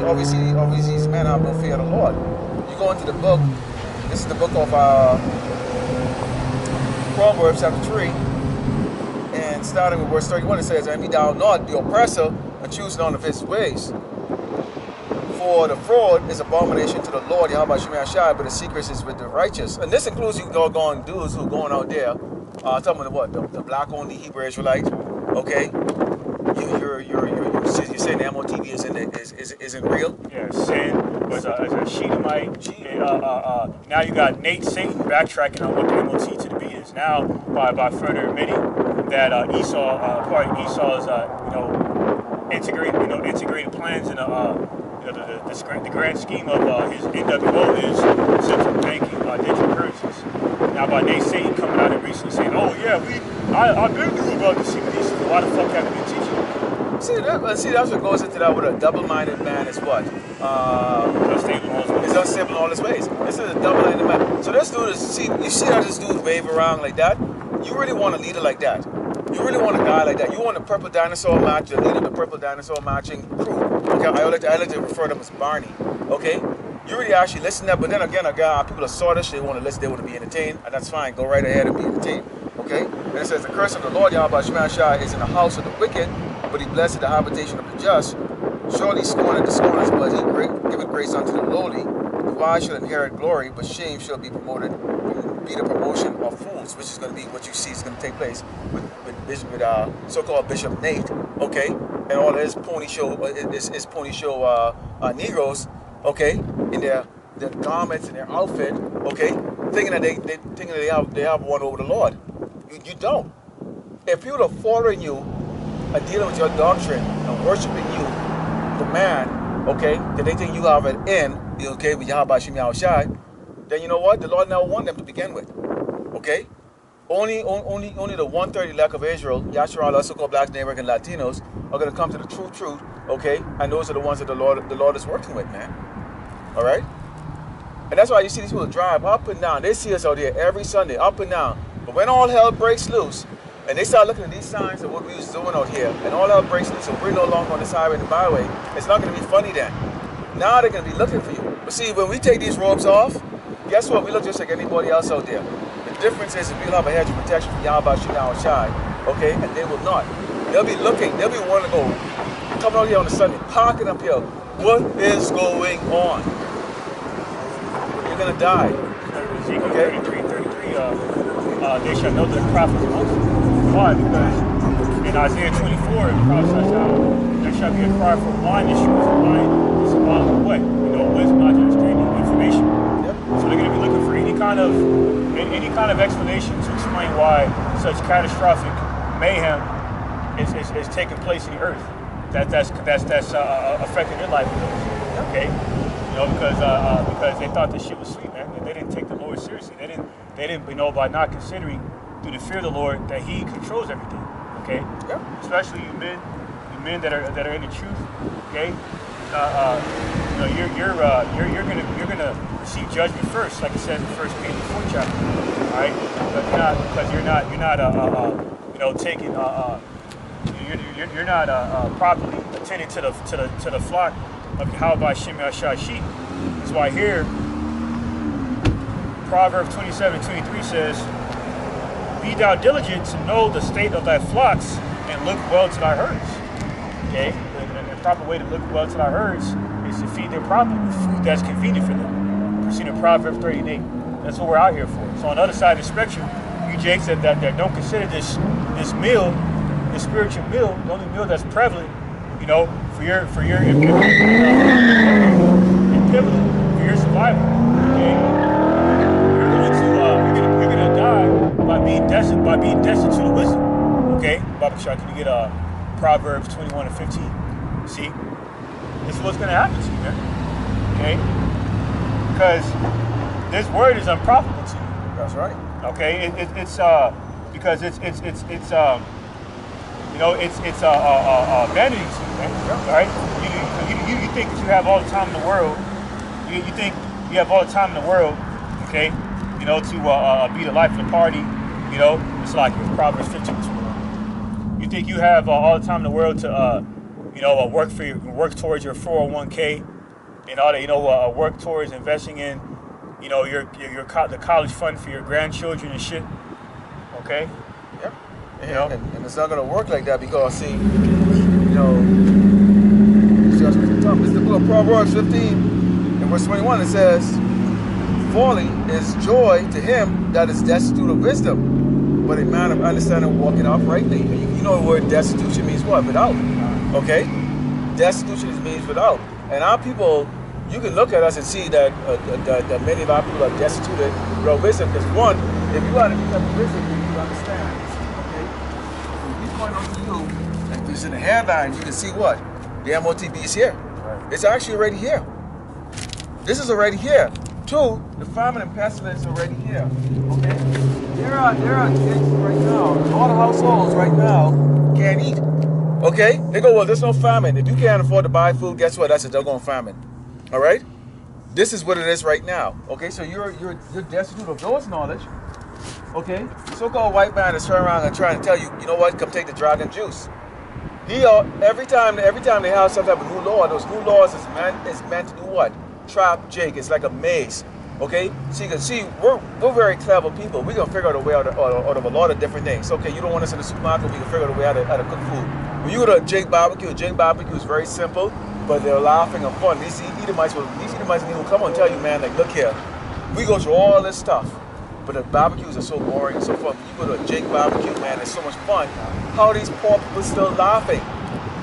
these men have no fear of the Lord. You go into the book. This is the book of Proverbs chapter 3, and starting with verse 31, it says, "And be thou not the oppressor, and choose none of his ways. For the fraud is abomination to the Lord, Yahweh Shemai Shai, but the secrets is with the righteous." And this includes you doggone dudes who are going out there, talking about what? The black-only Hebrew Israelite, okay? You're saying the MOTV isn't real? Yeah, sin was a Shedemite. Now you got Nate Satan backtracking on what the MOT to the B is. Now, by further admitting that part of Esau's integrated plans in the grand scheme of his NWO is central banking, digital currencies. Now by Nate Satan coming out and recently saying, "Oh yeah, I've been through about the CBDC. So why the fuck haven't you been teaching?" See, that's what goes into that with a double-minded man is what? It's unstable in all his ways. This is a double-minded man. So this dude is, you see how this dude wave around like that? You really want a leader like that. You really want a guy like that. You want a purple dinosaur match, the leader of the purple dinosaur matching crew. Okay, I like to refer to them as Barney. Okay? You really actually listen to that, but then again, people are sordid, they want to listen, they want to be entertained, and that's fine. Go right ahead and be entertained. Okay? And it says, "The curse of the Lord Yahweh Shemai Shai is in the house of the wicked, but he blessed the habitation of the just. Surely scorneth the scorners, but he giveth grace unto the lowly. The wise shall inherit glory, but shame shall be the promotion of fools," which is going to be what you see is going to take place with so-called Bishop Nate, okay, and all his pony show Negroes, okay, in their garments and their outfit, okay, thinking that they have one over the Lord. You don't. If people are following you and dealing with your doctrine and worshiping you, the man, okay, that they think you have it in, okay, with Yahweh Shemai Shai, then you know what? The Lord never won them to begin with. Okay? Only the 1/3 elect of Israel, Yashar, also called blacks, Native American Latinos, are going to come to the truth, okay? And those are the ones that the Lord is working with, man. All right? And that's why you see these people drive up and down. They see us out here every Sunday, up and down. But when all hell breaks loose, and they start looking at these signs of what we was doing out here, and all hell breaks loose, and we're no longer on this highway and byway, it's not going to be funny then. Now they're going to be looking for you. But see, when we take these robes off, guess what? We look just like anybody else out there. The difference is we'll have a hedge of protection from Yahweh Shai, okay? And they will not. They'll be looking. They'll be wanting to go, coming out here on a Sunday, parking up here. What is going on? You're going to die. Ezekiel 33, they shall know that the prophet is Moses. Why? Because in Isaiah 24, it prophesies how there shall be a cry for wine issues, and wine is symbolic of what? Wisdom, knowledge, understanding, information. Yep. So they're going to be looking for any kind of explanation to explain why such catastrophic mayhem is taking place in the earth. That's affecting their livelihoods. Okay, because they thought this shit was sweet, man. They didn't take the Lord seriously. They they didn't, by not considering through the fear of the Lord that He controls everything. Okay. Yeah. Especially you men that are in the truth. Okay. You're gonna receive judgment first, like it says in 1 Peter 4 chapter. All right. Because you're not taking you're not properly attending to the flock of Yahweh Shem Yahshua sheep. That's why here Proverbs 27:23 says, "Be thou diligent to know the state of thy flocks, and look well to thy herds." Okay, the proper way to look well to thy herds is to feed them properly with food that's convenient for them. Proceeding Proverbs 38. That's what we're out here for. So on the other side of the spectrum, you Jake said that don't consider this meal, this spiritual meal, the only meal that's prevalent, for your for your survival. Okay, you're gonna die by being destitute of wisdom. Okay, Baba Shah, can you get Proverbs 21:15? See, this is what's gonna happen to you, man. Okay, because this word is unprofitable to you. That's right. Okay, it's because it's vanity to you, man. All right, you think that you have all the time in the world. You think you have all the time in the world, okay? To be the life of the party. It's like Proverbs 15:21. You think you have all the time in the world to work towards your 401k and all that. Work towards investing in the college fund for your grandchildren and shit. Okay. Yep. And it's not going to work like that because see, this is the book of Proverbs 15 and verse 21. It says, "Folly is joy to him that is destitute of wisdom, but a man of understanding walking uprightly." You know the word destitution means what? Without. Okay. Destitution means without. And our people, you can look at us and see that many of our people are destitute without wisdom. Because one, if you are to become wisdom, you understand. Okay? If we point out to you, and if it's in the headline, you can see what? The MOTB is here. Right. It's actually already here. This is already here. Two, the famine and pestilence is already here. Okay? There are kids right now, all the households right now can't eat. Okay? They go, well, there's no famine. If you can't afford to buy food, guess what? That's a doggone famine. All right, this is what it is right now. Okay, so you're destitute of those knowledge. Okay, so-called white man is turning around and trying to tell you, you know what? Come take the dragon juice. Every time they have some type of new law, those new laws is meant to do what? Trap Jake. It's like a maze. Okay, so you can see we're very clever people. We can figure out a way out of a lot of different things. Okay, you don't want us in the supermarket, we can figure out a way how to cook food. When you go to Jake Barbecue is very simple. But they're laughing and fun. These Edomites will come and tell you, man, like, look here, we go through all this stuff, but the barbecues are so boring and so fun. When you go to a Jake barbecue, man, it's so much fun. How are these poor people still laughing?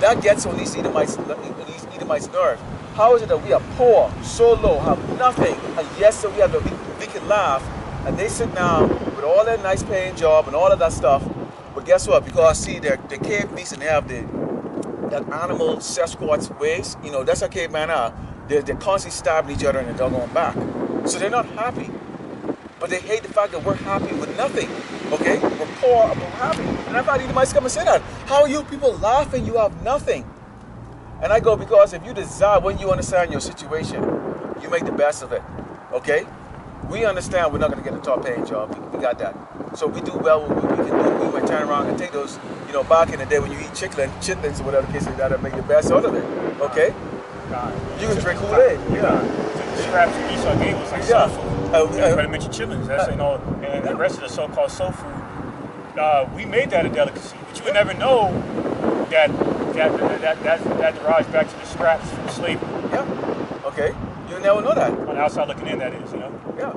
That gets on these Edomites' nerve. How is it that we are poor, so low, have nothing, and yes, so we can laugh, and they sit down with all their nice paying job and all of that stuff, but guess what? Because see, they're cave beasts and they have that animal Sasquatch ways, that's how cavemen are. They're constantly stabbing each other in the doggone back. So they're not happy. But they hate the fact that we're happy with nothing. Okay? We're poor, but we're happy. And I've had Edomites come and say that. How are you people laughing? You have nothing. And I go, because if you desire, when you understand your situation, you make the best of it. Okay? We understand we're not going to get a top paying job. We got that. So we do well what we can do. We might turn around and take those, back in the day when you eat chitlins or whatever the case is, that'll make the best out of it. Okay? You can drink Kool-Aid. Yeah. The scraps that Esau gave was like soul food. Everybody mentioned chitlins. That's, and the rest of the so-called soul food. We made that a delicacy. But you would never know that derives back to the scraps from slavery. Yeah. Okay. You never know that. On the outside looking in, that is, Yeah.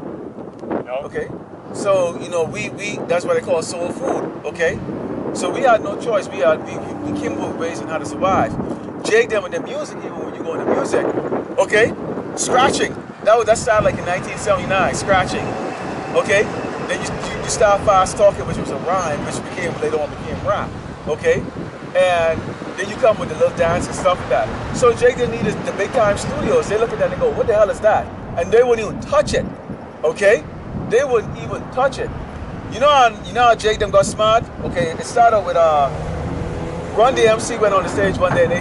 Okay. So, we that's what they call soul food, okay? So we had no choice. We came up with ways on how to survive. Jake them with the music, even when you go into music, okay? Scratching. That started like in 1979, scratching. Okay? Then you start fast talking, which was a rhyme, which later on became rap. Okay? And then you come with the little dance and stuff like that. So Jake didn't need the big time studios. They look at that and go, what the hell is that? And they wouldn't even touch it. Okay? they wouldn't even touch it. You know how Jake them got smart? Okay, it started with Run DMC went on the stage one day and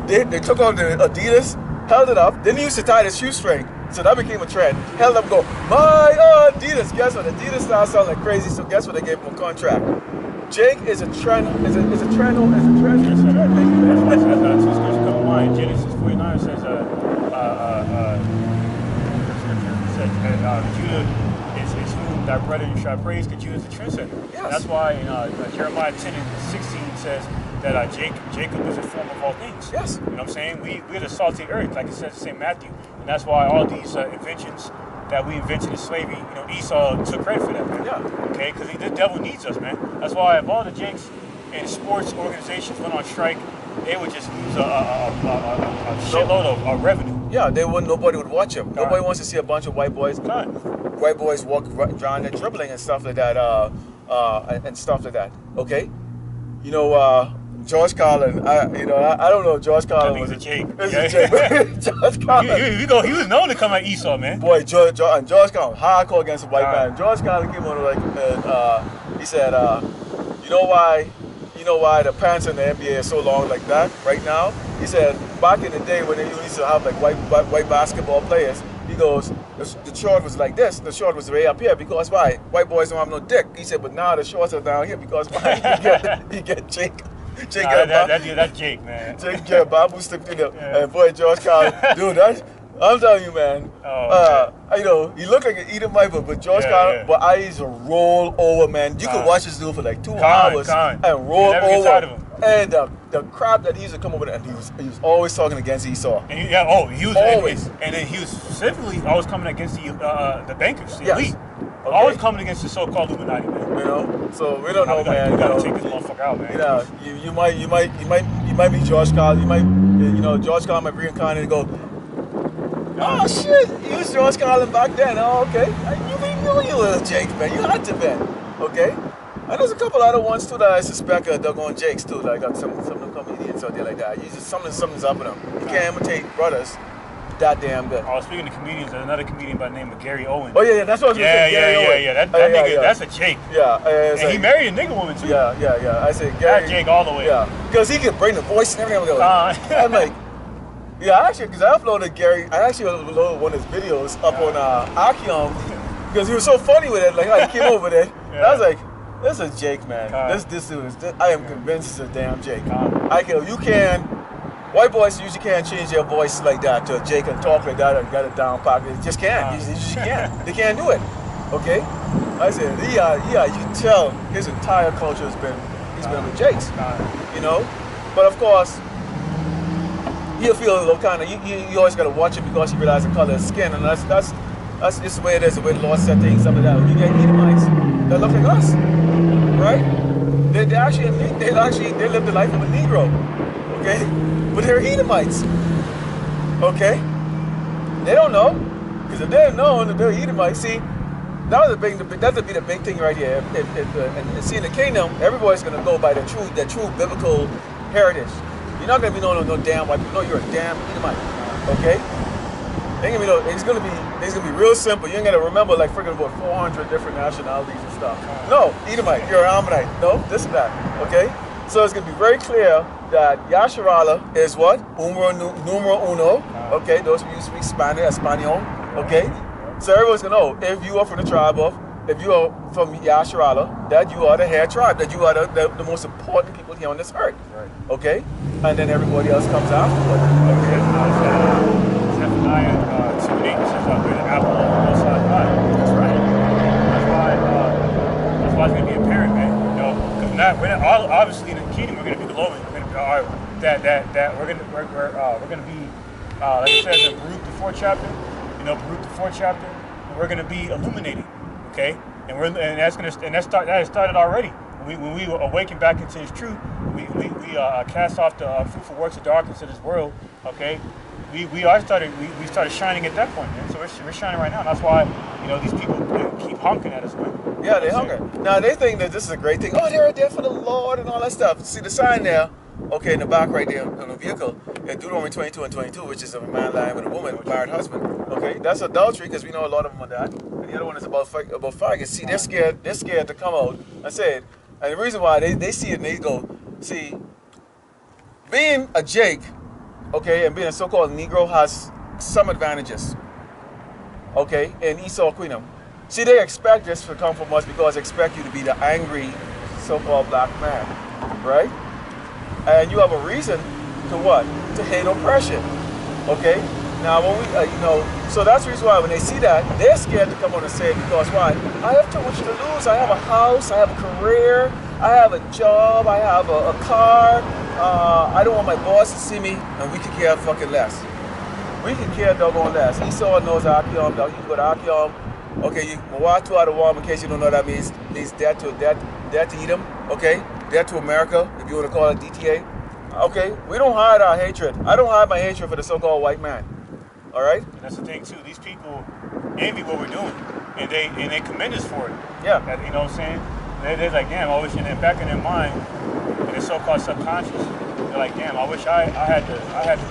they took out the Adidas, held it up, then he used to tie the shoestring. So that became a trend. Held up, go, my Adidas. Guess what? Adidas started selling like crazy. So guess what? They gave him a contract. Jake is a trend. Is a trend. That's scripture come to mind. Genesis 49 says, Judah is whom thy brother you shall praise, because Judah is the trendsetter. Yes. And that's why Jeremiah 10:16 says that Jacob is a form of all things. Yes. You know what I'm saying? We're the salty earth, like it says in St. Matthew. And that's why all these inventions that we invented in slavery, Esau took credit for that, man. Yeah. Okay? Because the devil needs us, man. That's why if all the Jakes and sports organizations went on strike, they would just lose a shitload of revenue. Yeah, nobody would watch him. Nobody wants to see a bunch of white boys walk around and dribbling and stuff like that. Okay, George Carlin. I don't know if George Carlin was a Jake. George Carlin. He was known to come at Esau, man. Boy, George Carlin, hardcore against a white man. George Carlin came on he said, you know why the pants in the NBA are so long like that right now? He said back in the day when they used to have like white basketball players, he goes, the short was like this. The short was way up here because why? White boys don't have no dick. He said, but now the shorts are down here because why? You get Jake. That's Jake, man. Jake get Babu stick in there. And boy, George Carlin, dude, I'm telling you, man. He looked like an Edomite, but George Carlin, but I used to roll over, man. You could watch this dude for like 2 hours and roll over. And the crap that he used to come over there, and he was always talking against Esau. And he was always. And then he was specifically always coming against the bankers, the elite. Okay. Always coming against the so-called Illuminati, man. So we don't know, man. You gotta take this motherfucker out, man. You might be George Carlin. George Carlin might reincarnate and go, oh shit, you was George Carlin back then. Oh, okay. You little Jake, man. You had to bet. Okay? And there's a couple other ones too that I suspect are doggone Jakes too. Like some of the comedians out there like that. Something's up with them. You can't imitate brothers that damn good. Oh, speaking of comedians, there's another comedian by the name of Gary Owen. Oh yeah, that's what I was gonna say. Gary Owen. That nigga, that's a Jake. Yeah. And he married a nigga woman too. Yeah. I said Gary. That Jake all the way. Yeah. Because he could bring the voice and everything. I'm like, because I uploaded one of his videos up on Archeon because he was so funny with it. Like how he came over with it. And I was like, this is Jake, man. This dude is. I am convinced it's a damn Jake. White boys usually can't change their voice like that to a Jake and talk like that and get it down pocket. They just can't. You just can't. They can't do it. Okay? I said, you can tell his entire culture has been with Jakes. But of course, he'll feel a little kind of. You always got to watch it because you realize the color of his skin, and that's just the way it is. The way the Lord set things, some of that. When you get Edomites that look like us, right? They live the life of a Negro. Okay? But they're Edomites. Okay? They don't know. Because if they had known that they're Edomites, see, that would be the big thing right here. If in the kingdom, everybody's going to go by the true biblical heritage. You're not going to be known as no damn white people. No, you're a damn Edomite. Okay? It's going to be real simple. You ain't going to remember like freaking about 400 different nationalities and stuff. No, Edomite, you're an Ammonite. No, this and that. Okay? So it's going to be very clear that Yasharala is what? Numero uno. Okay, those of you who speak Espanol. Okay? So everyone's going to know if you are from the tribe of, if you are from Yasharala, that you are the hair tribe, that you are the most important people here on this earth. Right. Okay? And then everybody else comes afterward. Okay? Zephaniah 2:8 says where the apple of the Most High God. That's right. That's why it's going to be apparent, man. We're not obviously in the kingdom. We're going to be glowing. We're going to be we're going to be like I said in Baruch the 4th chapter. Baruch the 4th chapter. We're going to be illuminating. Okay, and that has started already. When we awaken back into His truth, we cast off the fruitful works of darkness of this world. Okay, we started shining at that point, man. So we're shining right now. And that's why these people keep honking at us, man. Yeah, they hunger. Now they think that this is a great thing. Oh, they're there for the Lord and all that stuff. See the sign there. okay, in the back right there on the vehicle, in Deuteronomy 22 and 22, which is a man lying with a woman, married husband. Okay, that's adultery because we know a lot of them are that. And the other one is about faggots. See, they're scared to come out and say it. And the reason why they see it and they go, see, being a Jake, okay, and being a so-called Negro has some advantages. Okay, in Esau Queendom. See, they expect this to come from us because they expect you to be the angry so-called black man, right? And you have a reason to what? To hate oppression, okay? Now, when we, so that's the reason why when they see that, they're scared to come on and say it because why? I have too much to lose. I have a house, I have a career, I have a job, I have a car. I don't want my boss to see me, and we could care fucking less. We can care doggone less. Esau knows Achiom, dog. You can go to Achiom. Okay, you Mawatu out of warm, in case you don't know what that means debt to Edom, okay? Debt to America, if you want to call it DTA. Okay, we don't hide our hatred. I don't hide my hatred for the so-called white man. All right? And that's the thing too. These people envy what we're doing, and they commend us for it. Yeah. You know what I'm saying? They're like, damn, I wish, and then back in their mind, in their so-called subconscious, they're like, damn, I wish I had the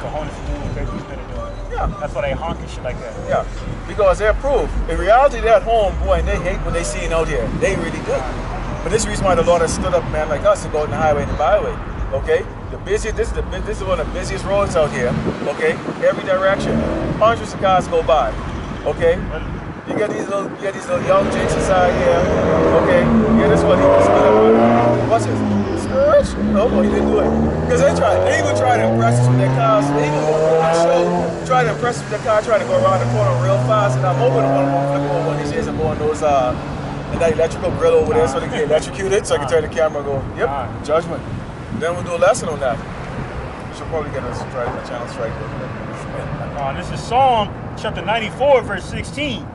cojones to do what these men are doing. Yeah. That's why they honk and shit like that. Yeah, because they're proof. In reality, they're at home, boy, and they hate what they see out here. They really do. But this is the reason why the Lord has stood up, man, like us, and go on the highway and the byway. Okay, this is one of the busiest roads out here. Okay, every direction, hundreds of cars go by. Okay, you get these little young jinx inside here. Okay, yeah, this one he was what's this? Scourge? No, he didn't do it because they even tried to impress us with their cars. They even go on the show, try to impress us with their car, trying to go around the corner real fast. And I'm hoping one of them flip over one of these days and go on those and that electrical grill over there so they get electrocuted, so I can turn the camera and go, yep, judgment. Then we'll do a lesson on that. We should probably get a channel strike. This is Psalm chapter 94, verse 16.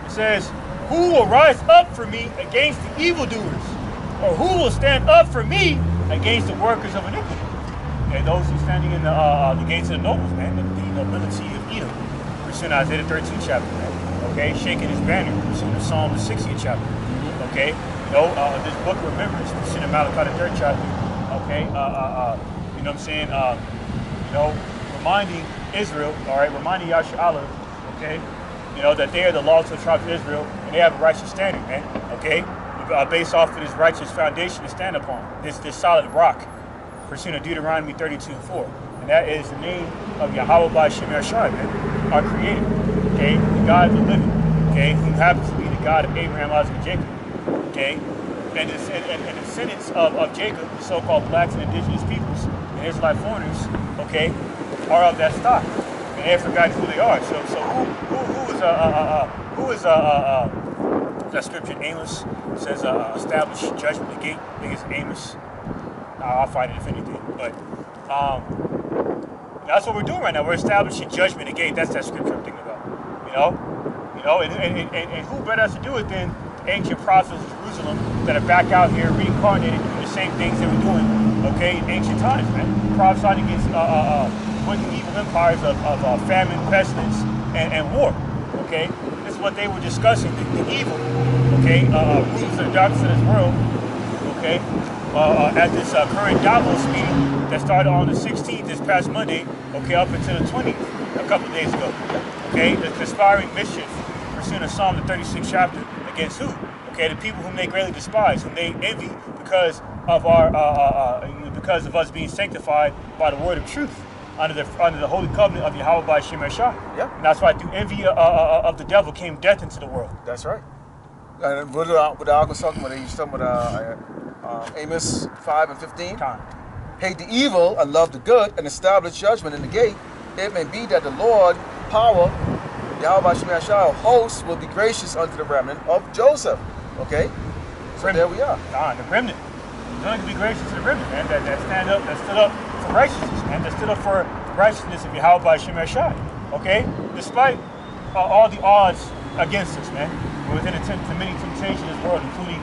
It says, who will rise up for me against the evildoers? Or who will stand up for me against the workers of iniquity? And those who are standing in the gates of the nobles, man, the nobility of Edom. We're in Isaiah 13 chapter, man. Okay, shaking his banner. We're in the Psalm the 60th chapter. Okay, this book of remembrance. We're in Malachi the 3rd chapter. Okay, you know what I'm saying? Reminding Israel, all right, reminding Yasharallah, okay, that they are the lost tribes of Israel and they have a righteous standing, man. Okay, based off of this righteous foundation to stand upon, this solid rock, pursuant of Deuteronomy 32:4, and that is the name of Yahweh by Shemer Shai, man, our Creator. Okay, the God of the living. Okay, who happens to be the God of Abraham, Isaac, and Jacob. Okay, and the descendants of Jacob, the so-called blacks and indigenous peoples and Israelite foreigners, okay, are of that stock, and they have forgotten who they are. So who is that scripture in Amos says establish judgment the gate? I think it's Amos. I'll find it if anything, but that's what we're doing right now. We're establishing judgment the gate. That's that scripture I'm thinking about. And who better has to do it than ancient prophets of Jerusalem that are back out here reincarnated doing the same things they were doing, okay, in ancient times, man. Prophesying against wicked evil empires of famine, pestilence, and war, okay? This is what they were discussing, the evil, okay, rulers of the darkness of this world, okay, at this current Davos meeting that started on the 16th, this past Monday, okay, up until the 20th, a couple of days ago, okay, the conspiring mischief, pursuant of Psalm the 36th chapter, against who? Okay, the people whom they greatly despise, whom they envy because of because of us being sanctified by the word of truth under the holy covenant of Yahweh by Shemer Shai. Yeah. And that's why through envy of the devil came death into the world. That's right. And what the Ark was talking about, he's talking about Amos 5 and 15. Hate the evil and love the good and establish judgment in the gate. It may be that the Lord power, Yahweh Shemer Shai, hosts will be gracious unto the remnant of Joseph. Okay? So there we are. The remnant. He's going to be gracious to the remnant, man, that stood up for righteousness, man, that stood up for righteousness of Yahweh by Shemer Shai. Okay? Despite all the odds against us, man, within the many temptations of this world, including,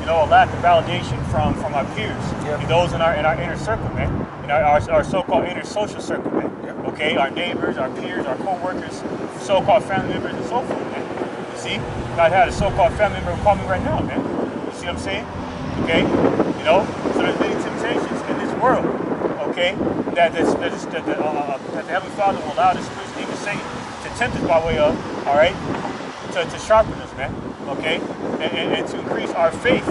a lack of validation from our peers, and those in our inner circle, man, in our so-called inner social circle, man. Okay, our neighbors, our peers, our co-workers, so-called family members, and so forth, man. You see, I had a so-called family member call me right now, man. You see what I'm saying? Okay, you know, so there's many temptations in this world. Okay, that the Heavenly Father will allow the spirits, even Satan, to tempt us by way of, all right, to sharpen us, man. Okay, and to increase our faith,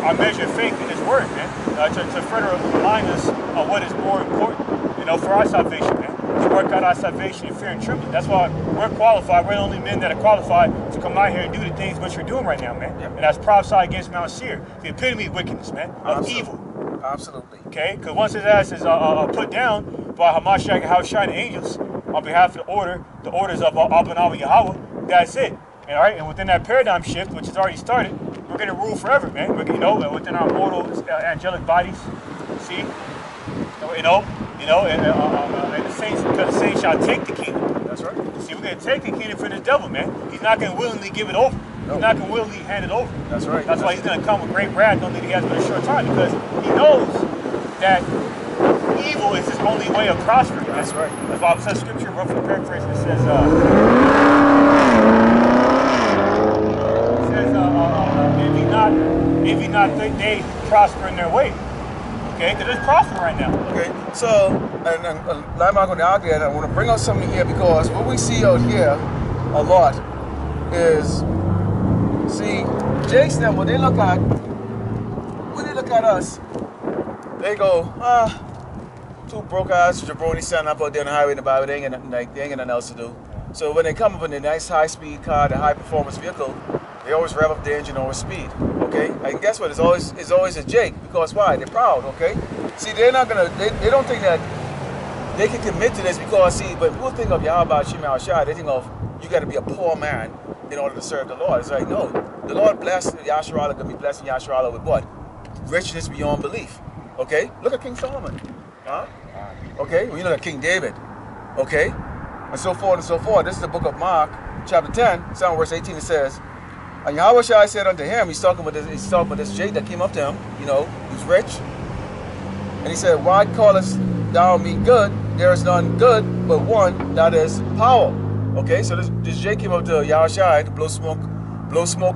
our measure of faith in His Word, man. To further remind us of what is more important, you know, for our salvation, man. To work out our salvation in fear and trembling. That's why we're qualified. We're the only men that are qualified to come out here and do the things which we're doing right now, man. Yep. And that's prophesy against Mount Seir, the epitome of wickedness, man, of Absolutely. evil. Absolutely. Okay, because once his ass is put down by Hamashiach and Yahushua angels on behalf of the orders of Abba Yahweh, that's it. And, all right, and within that paradigm shift, which has already started, we're going to rule forever, man. We're, you know, within our mortal angelic bodies. See, and the saints, because the saints shall take the kingdom. That's right. See, we're going to take the kingdom from the devil, man. He's not going to willingly give it over. No. He's not going to willingly hand it over. That's right. That's why he's going to come with great wrath, only that he has but a short time, because he knows that evil is his only way of prospering. That's right. That's why I said scripture, roughly paraphrasing, it says, envy not they prosper in their way. Okay, because it's prospering right now. Okay, so, and I'm not going to argue that. I want to bring out something here because what we see out here a lot is, see, Jakes, them, when they look at us, they go, two broke ass jabronis standing up out there on the highway in the Bible, they ain't got nothing else to do. So when they come up in the nice high-speed car, the high-performance vehicle, they always rev up the engine over speed, okay? And guess what? It's always a Jake, because why? They're proud, okay? See, they're not gonna, they don't think that they can commit to this because, see, but we'll think of Yahweh Shema Shai, they think of, you gotta be a poor man in order to serve the Lord. It's like, no, the Lord blessed Yahshua, gonna be blessing Yahshua with what? Richness beyond belief, okay? Look at King Solomon, huh? Okay, well, you look at King David, okay? And so forth and so forth. This is the book of Mark, chapter 10, 7 verse 18, it says, and Yahweh Shai said unto him, he's talking about this Jake that came up to him, you know, he's rich. And he said, why callest thou me good? There is none good but one, that is power. Okay, so this Jake came up to Yahweh Shai to blow smoke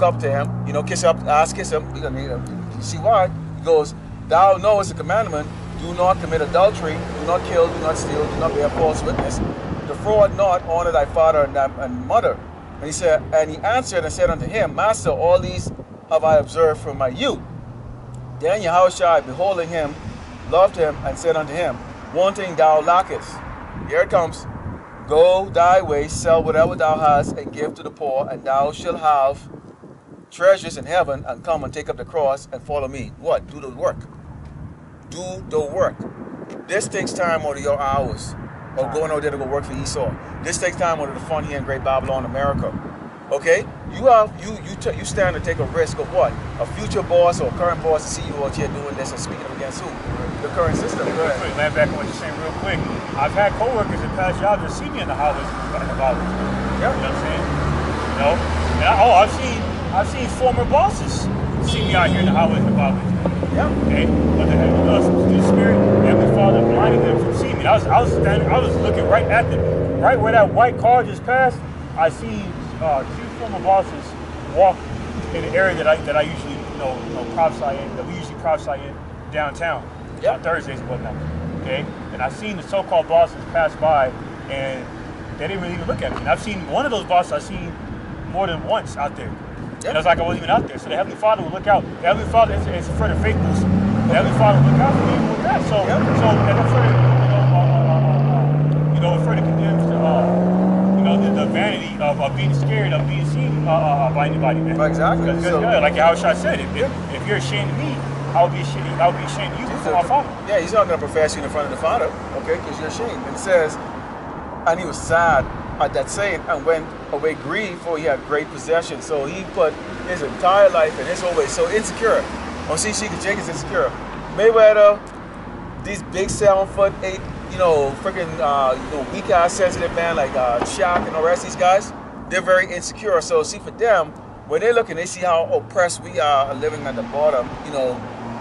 up to him, you know, kiss him, kiss him. You see why? He goes, thou knowest the commandment, do not commit adultery, do not kill, do not steal, do not bear false witness, defraud not, honor thy father and mother. And he said, and he answered and said unto him, Master, all these have I observed from my youth. Then Yahushua, beholding him, loved him, and said unto him, one thing thou lackest. Here it comes. Go thy way, sell whatever thou hast, and give to the poor, and thou shalt have treasures in heaven, and come and take up the cross and follow me. What? Do the work. Do the work. This takes time out of your hours. Or going out there to go work for Esau. This takes time out of the fun here in Great Babylon, America. Okay? You stand to take a risk of what? A future boss or a current boss to see you out here doing this and speaking up against who? The current system. Go ahead. Quick, land back on what you're saying real quick. I've had coworkers in past jobs that see me in the highways and the byways. Yeah. You know what I'm saying? You know? And I've seen former bosses see me out here in the highways and the byways. Yeah. Okay, but the Spirit, the Heavenly Father, blinding them from seeing me. I was looking right at them, right where that white car just passed. I see two former bosses walk in the area that I usually prophesy in, that we usually prophesy in downtown on Thursdays and whatnot. Okay, and I've seen the so-called bosses pass by, and they didn't really even look at me. And I've seen one of those bosses I've seen more than once out there. And it was like I wasn't even out there. So the Heavenly Father would look out. The Heavenly Father is a further faith boost. The Heavenly Father would look out for me with that. So and it further condemns the vanity of being scared of being seen by anybody, man. Exactly. Because like Yahushua said, if you're ashamed of me, I will be ashamed of you before my Father. Yeah, he's not going to profess you in front of the Father, okay, because you're ashamed. And it says, and he was sad at that saying and went away grieved, for he had great possession. So he put his entire life and his whole way so insecure. On CC, Jake is insecure. Mayweather, these big 7'8", freaking weak ass sensitive man like Shaq and the rest of these guys, they're very insecure. So see, for them, when they look and they see how oppressed we are living at the bottom,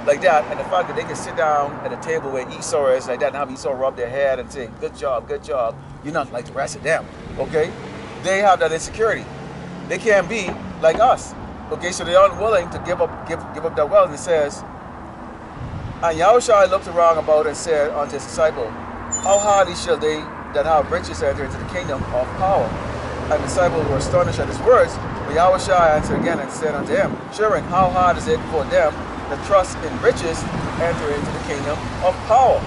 like that, and the fact that they can sit down at a table where Esau is like that and have Esau rub their head and say, good job, you're not like the rest of them, okay? They have that insecurity. They can't be like us. Okay, so they're unwilling to give up that wealth. And it says, and Yahushua looked around about and said unto his disciple, how hardly shall they that have riches enter into the kingdom of power? And the disciples were astonished at his words. But Yahushua answered again and said unto him, children, how hard is it for them that trust in riches to enter into the kingdom of power?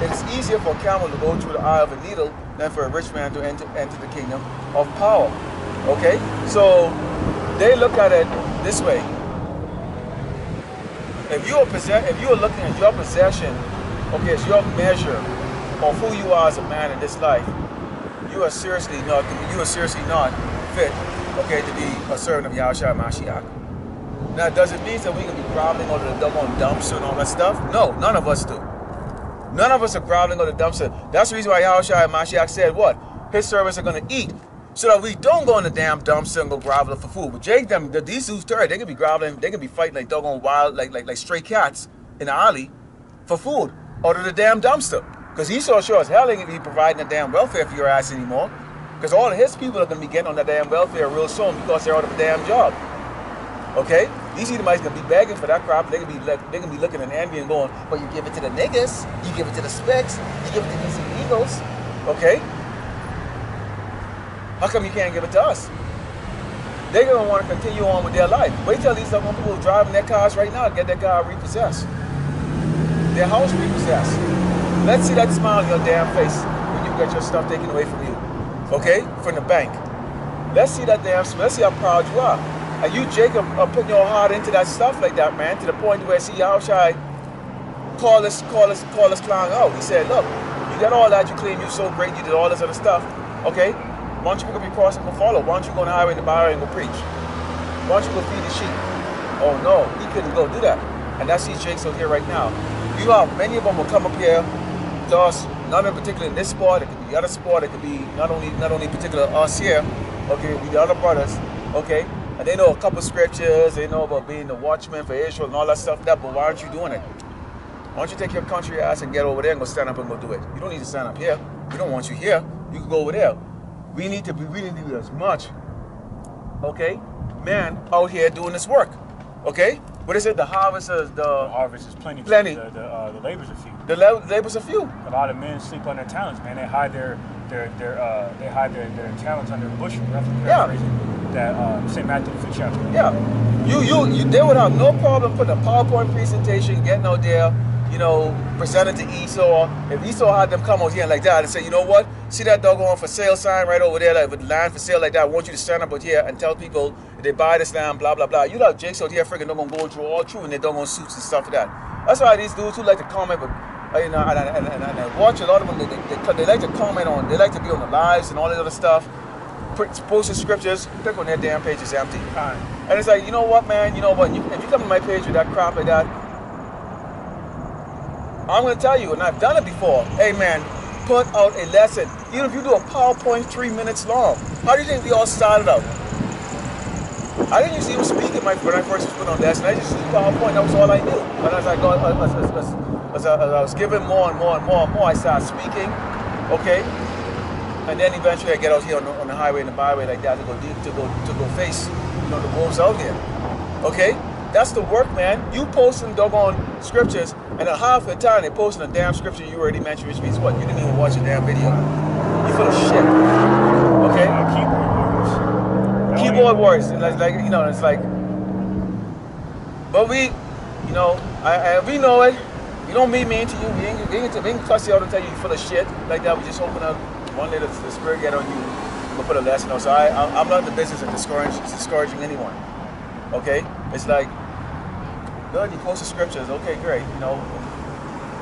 It is easier for a camel to go through the eye of a needle than for a rich man to enter the kingdom of power. Okay, so they look at it this way. If you are looking at your possession, okay, as your measure of who you are as a man in this life, you are seriously not fit, okay, to be a servant of Yahushua Mashiach. Now, does it mean that we can be groveling under the doggone dumpster and all that stuff? No, none of us do. None of us are groveling under the dumpster. That's the reason why Yahushua Mashiach said what? His servants are going to eat. So that we don't go in the damn dumpster and go groveling for food. But Jake, these dudes, they can be groveling, they can be fighting like doggone wild, like stray cats in the alley for food out of the damn dumpster. Because Esau sure as hell ain't gonna be providing the damn welfare for your ass anymore. Because all of his people are gonna be getting on that damn welfare real soon because they're out of a damn job. Okay? These Edomites gonna be begging for that crop. They can be looking and envy and going, well, you give it to the niggas, you give it to the specks, you give it to these illegals. Okay? How come you can't give it to us? They're going to want to continue on with their life. Wait till these other people driving their cars right now get their car repossessed. Their house repossessed. Let's see that smile on your damn face when you get your stuff taken away from you. Okay? From the bank. Let's see that damn smile. Let's see how proud you are. And you, Jacob, are putting your heart into that stuff like that, man, to the point where, see, Yahushua call us clown out. He said, look, you got all that, you claim you're so great, you did all this other stuff. Okay? Why don't you pick up your cross and go follow? Why don't you go on the highway and the byway and go preach? Why don't you go feed the sheep? Oh no, he couldn't go do that. And that's these Jakes out here right now. You have many of them will come up here, thus, not in particular in this sport, it could be the other sport, it could be not only particular us here, okay, it could be the other brothers, okay? And they know a couple scriptures, they know about being the watchman for Israel and all that stuff, but why aren't you doing it? Why don't you take your country ass and get over there and go stand up and go do it? You don't need to stand up here. We don't want you here. You can go over there. We need to do as much, okay, man out here doing this work, okay? What is it? The harvest is plenty. Plenty. The labor's are few. The labor's are few. A lot of men sleep on their talents, man. They hide their talents under a bushel. Yeah. That St. Matthew the 5th chapter. Yeah. They would have no problem putting a PowerPoint presentation, getting out there, you know, presented to Esau. If Esau had them come out here like that and say, you know what? See that doggone for sale sign right over there, like with land for sale like that. I want you to stand up out here and tell people if they buy this land, blah, blah, blah. You know, Jakes out here freaking don't go through all through in their doggone suits and stuff like that. That's why these dudes who like to comment, but you know, and I watch a lot of them, they like to comment on, they like to be on the lives and all that other stuff, posting scriptures, click on their damn page, it's empty. And it's like, you know what, man, you know what, if you come to my page with that crap like that, I'm going to tell you, and I've done it before, hey man, put out a lesson. Even if you do a PowerPoint 3 minutes long. How do you think we all started out? I didn't used to even speak when I first put on lesson. I just used PowerPoint, that was all I knew. But as I was given more and more, I started speaking, okay? And then eventually I get out here on the highway and the byway like that to go face, you know, the wolves out there, okay? That's the work, man. You posting doggone scriptures, and at half the time they posting a damn scripture you already mentioned, which means what? You didn't even watch a damn video. You full of shit. Okay? Keyboard warriors. And like, you know, it's like, but we, you know, we know it. You don't mean mean to you. We ain't cuss you out and tell you full of shit like that. We just hoping that one day the spirit get on you. We'll put a lesson on. So I'm not in the business of discouraging anyone. Okay? It's like, good, you post the scriptures, okay, great, you know.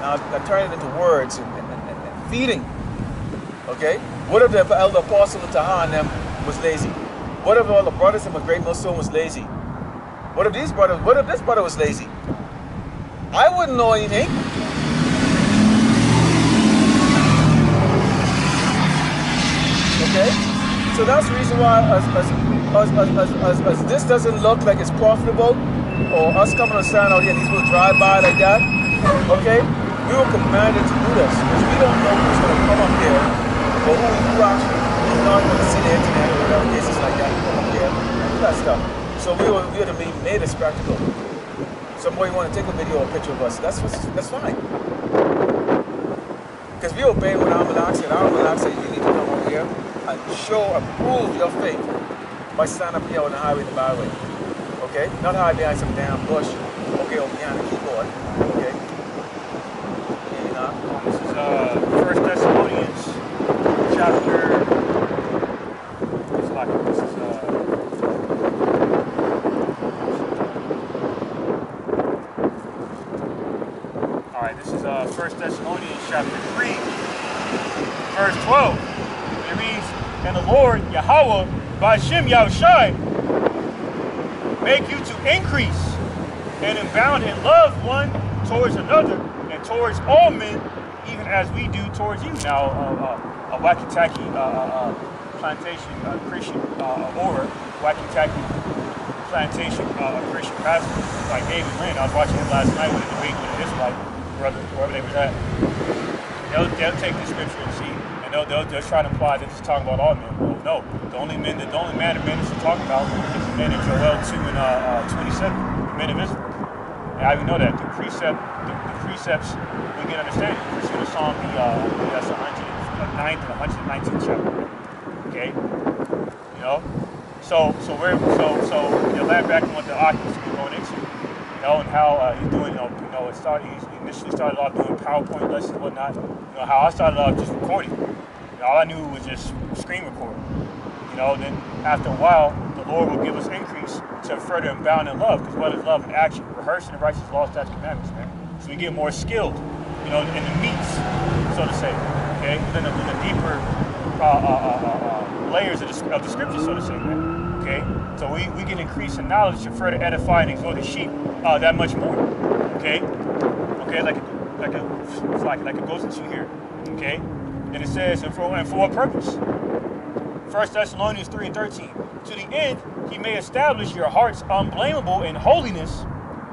Now I turn it into words and feeding. Okay? What if the elder apostle of Taha and them was lazy? What if all the brothers in the great millstone was lazy? What if this brother was lazy? I wouldn't know anything. Okay? So that's the reason why as this doesn't look like it's profitable, or us coming and stand out here, these will drive by like that, okay? We were commanded to do this, because we don't know who's going to come up here, or who actually is not going to see the internet or whatever cases like that, come up here and do that stuff. So we are to be made a spectacle. Somebody want to take a video or picture of us, that's fine. Because we obey what Almanac said. Almanac said you need to come over here and show and prove your faith by standing up here on the highway and the byway. Okay? Not hide behind some damn bush. Okay, or behind the keyboard. Okay? This is 1 Thessalonians chapter. It's like this is all right. This is 1 Thessalonians chapter 3, verse 12. It reads, "And the Lord Yahweh by Shem Yahushai make you to increase and abound in love one towards another and towards all men, even as we do towards you." Now, a Wakitaki plantation Christian or Wakitaki plantation Christian pastor like David Lynn. I was watching him last night with a debate with an Israelite brother, wherever they was at. They'll take the scripture and see, and they'll try to imply that it's talking about all men. Well, no, the only man that this is talking about is the men in Joel 2 and 27, the men of Israel. And how do we know that? The precepts we get understanding. It's in the Psalm, that's 109th and 119th chapter. Okay, you know, so you'll land back on what the occupants we're going into, you know, and how he's doing, he initially started off doing PowerPoint lessons and whatnot. You know, how I started off just recording. You know, all I knew was just screen recording. You know, then after a while, the Lord will give us increase to further abound in love, because what is love in action? Rehearsing the righteous law, statutes, commandments, man. So we get more skilled, you know, in the meats, so to say, okay? In the deeper layers of the scripture, so to say, man, okay? So we get increase in knowledge to further edify and exhort the sheep that much more, okay? Okay, like it goes into here, okay? And it says, and for what purpose? 1 Thessalonians 3 and 13. To the end, he may establish your hearts unblameable in holiness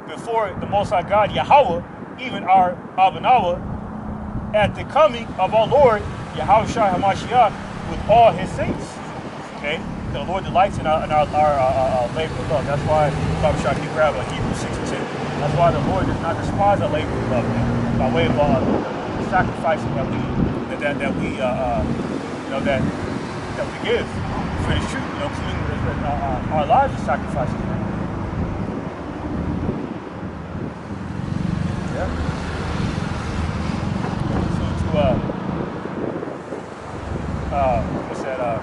before the Most High God, Yahweh, even our Abanawa, at the coming of our Lord, Yahushua HaMashiach, with all his saints. Okay? The Lord delights in our labor of love. That's why, Yahushua, can you grab a Hebrews 6 and 10? That's why the Lord does not despise our labor of love, man, by way of the sacrificing that we give for the truth, you know, including our lives are sacrifices. Yeah. So what's that?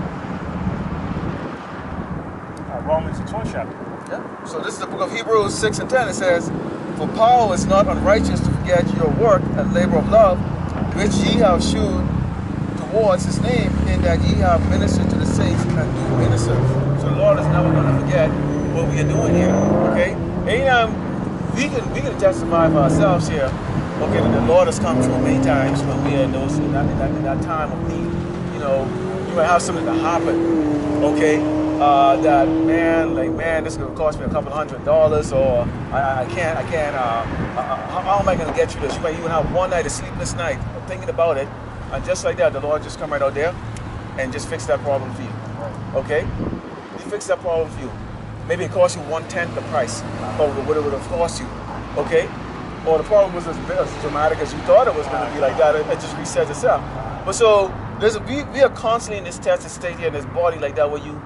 Romans, the 12th chapter. Yeah. So this is the book of Hebrews 6 and 10. It says, "For Paul is not unrighteous to forget your work and labor of love, which ye have shewed towards his name, in that ye have ministered to the saints and do minister." So the Lord is never going to forget what we are doing here. Okay? Anytime we can testify for ourselves here. Okay, that the Lord has come through many times when we are in that time of need. You know, you might have something to happen. Okay, that man, this is gonna cost me a couple $100, or I can't. How am I gonna get you this? You might even have one night, a sleepless night, thinking about it. And just like that, the Lord just come right out there and just fix that problem for you. Okay? He fixed that problem for you. Maybe it cost you 1/10 the price of what it would have cost you. Okay? Or the problem was as dramatic as you thought it was going to be like that. It just resets itself. But so we are constantly in this tested state here in this body like that, where you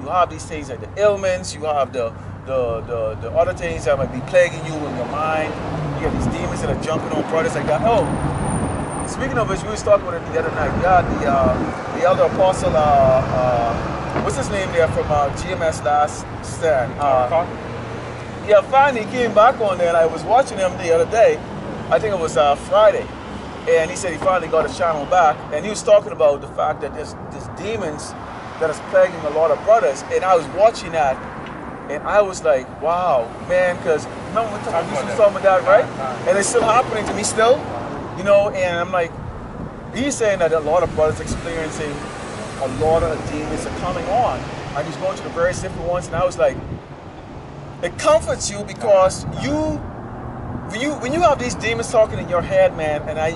have these things like the ailments, you have the other things that might be plaguing you in your mind. You have these demons that are jumping on brothers like that. Oh. Speaking of which, we was talking about it the other night. Yeah, the elder apostle, what's his name there from GMS last stand? Yeah, finally he came back on there, and I was watching him the other day. I think it was Friday, and he said he finally got his channel back, and he was talking about the fact that there's demons that is plaguing a lot of brothers, and I was watching that, and I was like, wow, man, because remember we was talking about that, right? And it's still happening to me still. You know, and I'm like, he's saying that a lot of brothers experiencing a lot of demons are coming on. And he's going to the various different ones, and I was like, it comforts you because when you have these demons talking in your head, man, and I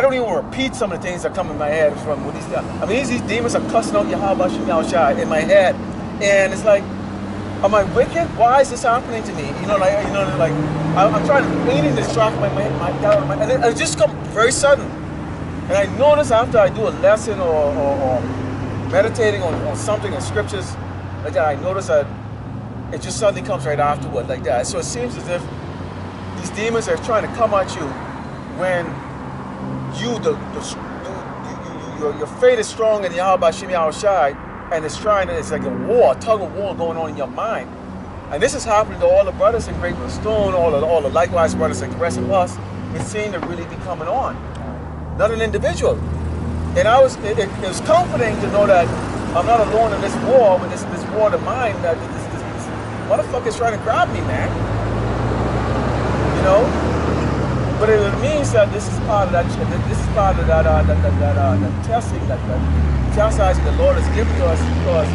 don't even repeat some of the things that come in my head from what these guys. I mean, these demons are cussing out Yahweh Shem Yahushai in my head, and it's like, Am I wicked? Why is this happening to me? I'm trying to clean and distract and it just come very sudden. And I notice after I do a lesson or meditating on something in scriptures like that, I notice that it just suddenly comes right afterward like that. So it seems as if these demons are trying to come at you when your faith is strong in Yahweh Shem Yahushai, and it's like a war, a tug of war going on in your mind. And this is happening to all the brothers in Great Stone, all the likewise brothers like the rest of us. It seemed to really be coming on, not an individual. And it was comforting to know that I'm not alone in this war, with this war of mine, that this motherfucker is trying to grab me, man. You know? But it means that this is part of that. This is part of that testing, that chastising the Lord has given to us, because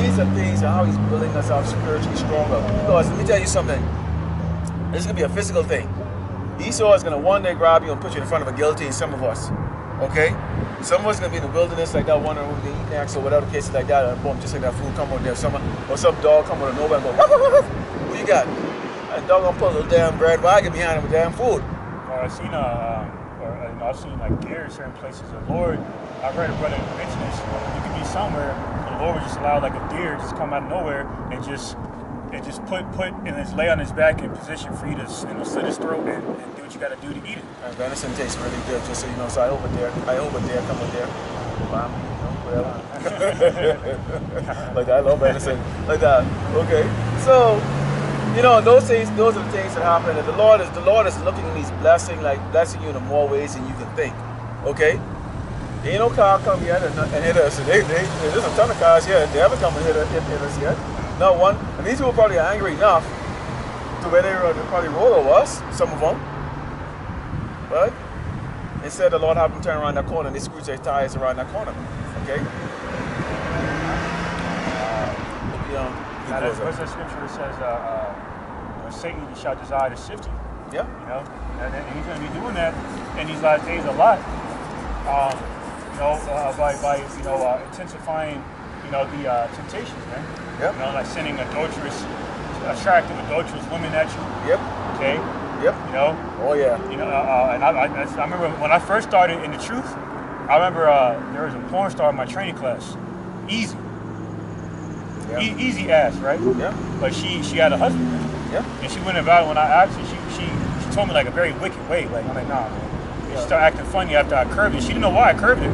these are things of how He's building us up spiritually stronger. Because let me tell you something. This is gonna be a physical thing. Esau is gonna one day grab you and put you in front of a guillotine. Some of us, okay. Some of us are gonna be in the wilderness like that, wondering what we're gonna eat next, or whatever cases like that. And boom, just like that food come over there, or some dog come with a nowhere and go, woof, woof, woof. What you got? And dog gonna pull a little damn bread wagon behind him with damn food. I've seen I've seen like deer in certain places. The Lord, I've heard a brother mention this. You could be somewhere, and the Lord would just allow like a deer just come out of nowhere and just put and just lay on his back in position for you to slit his throat and do what you got to do to eat it. Venison tastes really good, just so you know. So I hope a deer come with there. Like that, I love venison. Like that. Okay, so. You know, those are the things that happen. And the Lord is looking at these blessing, like blessing you in more ways than you can think. Okay? Ain't no car come yet and hit us. And there's a ton of cars here. They haven't come and hit us yet. Not one. And these people probably are angry enough to where they probably roll over us, some of them. But instead, the Lord have them turn around that corner and they screw their tires around that corner. Okay? Now, there's a scripture that says, Satan shall desire to sift you. Yeah. You know, and he's going to be doing that in these last days a lot. By intensifying, the temptations, man. Yep. You know, like sending attractive adulterous women at you. Yep. Okay. Yep. You know. Oh yeah. You know, and I remember when I first started in the truth. I remember there was a porn star in my training class. Easy. Yeah. Easy ass, right? Yeah. But she had a husband. Yeah. And she went about it when I asked her, she told me like a very wicked way. Like, I'm like, nah, man. And she started acting funny after I curved it. She didn't know why I curved it.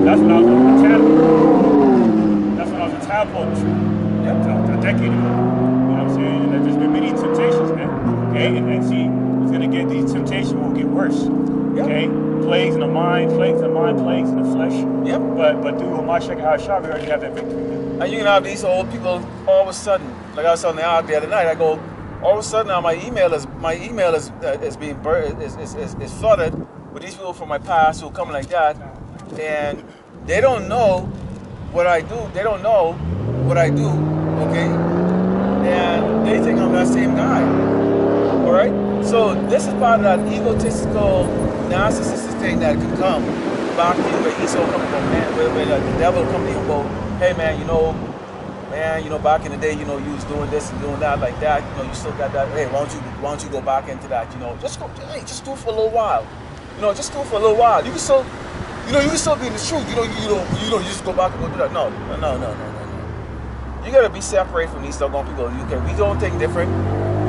That's when I was on the tadpole. That's when I was a tadpole in the truth. Yeah. A decade ago. You know what I'm saying? And there's been many temptations, man. Okay? And see, it's gonna get, these temptations will get worse. Yep. Okay? Plagues in the mind, plagues in the mind, plagues in the flesh. Yep. But through my Sheka HaShah, we already have that victory. And you can have these old people all of a sudden, like I was telling the out the other night, I go, all of a sudden now my email is being is flooded with these people from my past who come like that, and they don't know what I do. They don't know what I do, okay? And they think I'm that same guy. All right? So this is part of that egotistical, narcissistic thing that can come back to you where Esau comes from, man, where the devil comes to you and go, hey man, back in the day, you was doing this and doing that like that. You still got that. Hey, why don't you go back into that? Just do it for a little while. Just do it for a little while. You can still, you can still be in the truth. You just go back and go do that. No. You gotta be separated from these doggone people. We don't think different,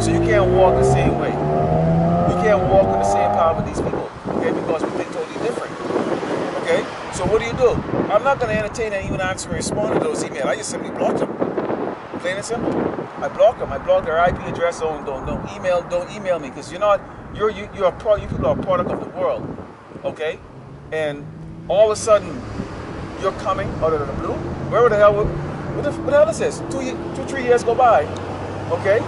so you can't walk the same way. You can't walk with the same power with these people, okay? Because we think totally different. Okay? So what do? I'm not going to entertain and even answer and respond to those emails. I just simply block them. Plain and simple. I block them. I block their IP address. Don't email me, because you people are a product of the world. Okay? And all of a sudden you're coming out of the blue. Where the hell? What the hell is this? 3 years go by. Okay?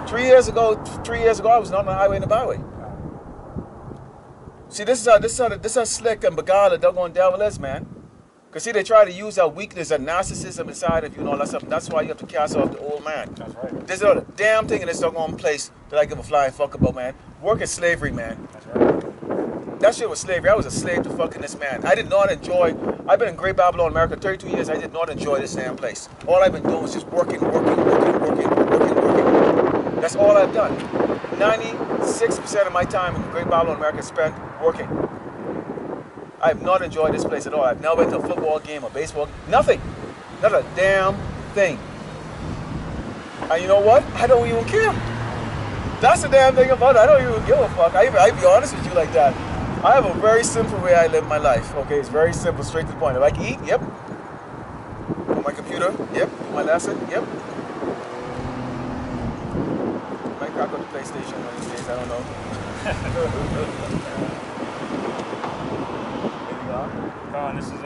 3 years ago, I was not on the highway and the byway. See, this is how slick and beguiled the doggone devil is, man. Because see, they try to use that weakness, that narcissism inside of you and all that stuff. And that's why you have to cast off the old man. That's right. There's not a damn thing in this doggone place that I give a flying fuck about, man. Work is slavery, man. That's right. that shit was slavery. I was a slave to fucking this man. I did not enjoy. I've been in Great Babylon, America, 32 years. I did not enjoy this damn place. All I've been doing was just working. That's all I've done. 96% of my time in Great Babylon, America, is spent working. I have not enjoyed this place at all. I've never been to a football game, a baseball game, nothing. Not a damn thing. And you know what? I don't even care. That's the damn thing about it. I don't even give a fuck. I be honest with you like that. I have a very simple way I live my life. Okay, it's very simple, straight to the point. If I can eat, yep. On my computer, yep. Do my lesson, yep. Might crack on the PlayStation one of these days, I don't know. This is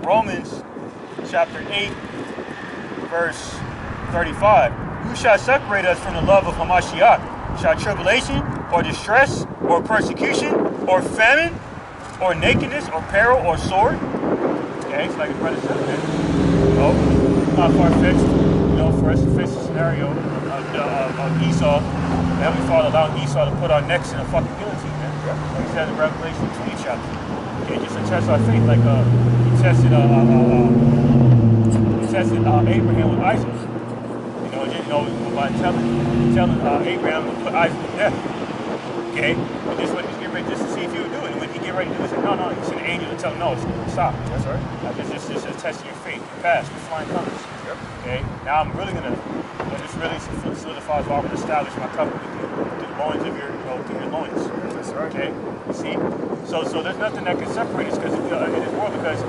Romans chapter 8, verse 35. Who shall separate us from the love of Hamashiach? Shall tribulation, or distress, or persecution, or famine, or nakedness, or peril, or sword? Okay, it's like a brother said, okay. No, not far-fetched, for us to face the scenario of Esau. The Heavenly Father allowed Esau to put our necks in a fucking guillotine, man. Yeah. Like he says in Revelation 20 chapter. Okay, just to test our faith, like he tested Abraham with Isaac. By telling Abraham to put Isaac to death. Okay? And this is what he was getting ready just to see if he would do it. And when he get ready to do it, he said, no. He sent an angel to tell him, no, stop. That's right. This is testing your faith. You passed with flying colors. Yep. Okay? Now I'm really going to, this really solidifies why I'm going to establish my covenant with you. The loins of your, through your loins. That's right. Okay? You see? So there's nothing that can separate us in this world because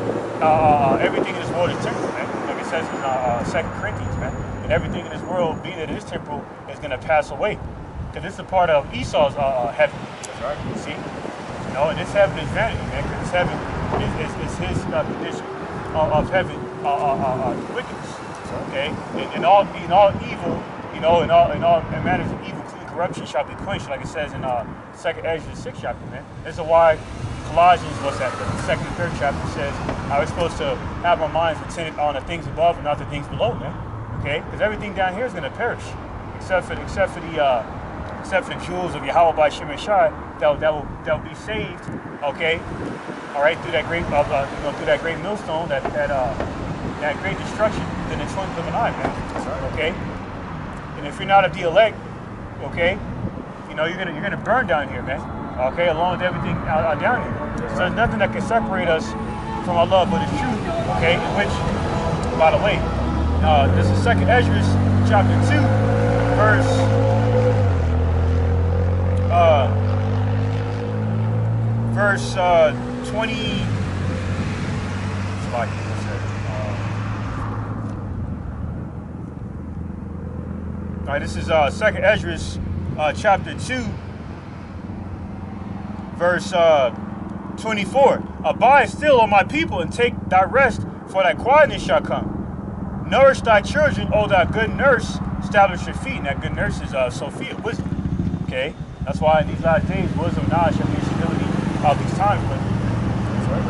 everything in this world is temporal, man. Like it says in 2 Corinthians, man. Everything in this world, being that it is temporal, is going to pass away. Because this is a part of Esau's heaven. That's right. You see? And this heaven is vanity, man. Because this heaven is his condition of heaven, wickedness. Okay? In all evil, in all matters of evil, including corruption, shall be quenched, like it says in 2nd Ezra 6 chapter, man. This is why Colossians, the 2nd and 3rd chapter says how we're supposed to have our minds intended on the things above and not the things below, man. Okay, because everything down here is going to perish, except for the jewels of Yahweh by Shem Shai that will be saved. Okay, all right, through that great through that great millstone, that great destruction, in the twinkling of an eye, man. Okay, and if you're not of the elect, okay, you're gonna burn down here, man. Okay, along with everything down here. So there's nothing that can separate us from our love, but it's truth. Okay, in which, by the way. This is 2nd Ezra chapter 2, verse 20. All right, this is 2nd Ezra chapter 2, verse 24. Abide still, O my people, and take thy rest, for thy quietness shall come. Nourish thy children, O thou good nurse, establish your feet. And that good nurse is Sophia, wisdom. Okay? That's why in these last days, wisdom and knowledge shall be a stability of these times.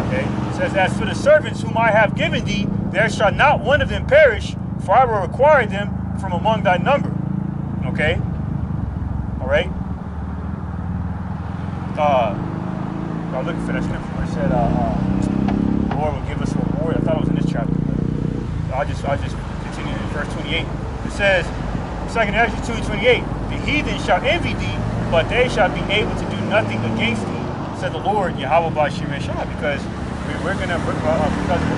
Okay? It says, as for the servants whom I have given thee, there shall not one of them perish, for I will require them from among thy number. Okay? Alright? I was looking for that scripture where it said, the Lord will give us a reward. I thought it was in this chapter. I'll just continue in verse 28. It says, 2nd Ezra 2:28, the heathen shall envy thee, but they shall be able to do nothing against thee, said the Lord, Yahweh by Shem Shai, because because the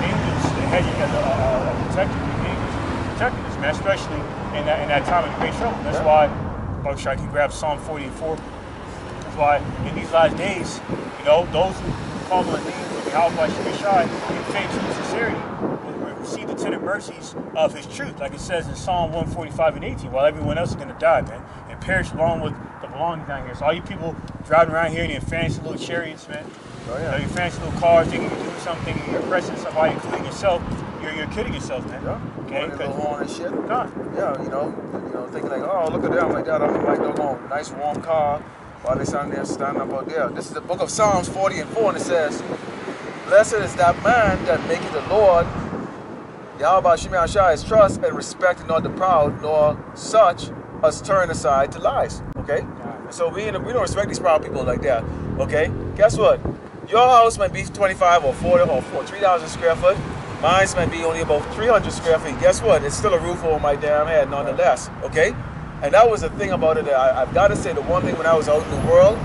angels, the hedge as a protector, the angels protecting us, man, especially in that time of great trouble. That's why, I can grab Psalm 40 and 4. That's why in these last days, those who call on the name of Yahweh by Shem Shai in faith and sincerity, receive the tender mercies of his truth, like it says in Psalm 145 and 18, while everyone else is going to die, man, and perish along with the belongings down here. So all you people driving around here in your fancy little chariots, man, your fancy little cars, thinking you're doing something, you're impressing somebody, including yourself, you're kidding yourself, man. Yeah. Okay. Little horn and shit. Yeah, thinking like, oh, look at them, like that, I'm like, nice warm car, while they standing up out there. This is the book of Psalms 40 and 4, and it says, blessed is that man that maketh the Lord Yahweh Shem Shai is trust and respect, not the proud, nor such as turn aside to lies. Okay? So we don't respect these proud people like that. Okay? Guess what? Your house might be 25 or 40 or 3,000 square foot. Mine might be only about 300 square feet. Guess what? It's still a roof over my damn head nonetheless. Okay? And that was the thing about it. I've got to say, the one thing when I was out in the world,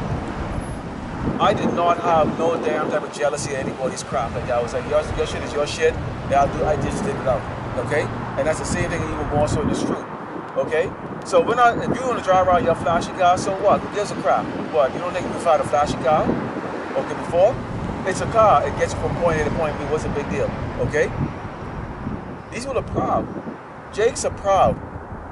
I did not have no damn type of jealousy of anybody's crap like that. I was like, your shit is your shit. Yeah, I just did it out. Okay? And that's the same thing even more so in the street. Okay? So we're not, if you want to drive around your flashy car, so what? Who gives a crap? What? You don't think you can find a flashy car? Okay, before? It's a car. It gets you from point A to point B. What's a big deal? Okay? These people are proud. Jakes are proud.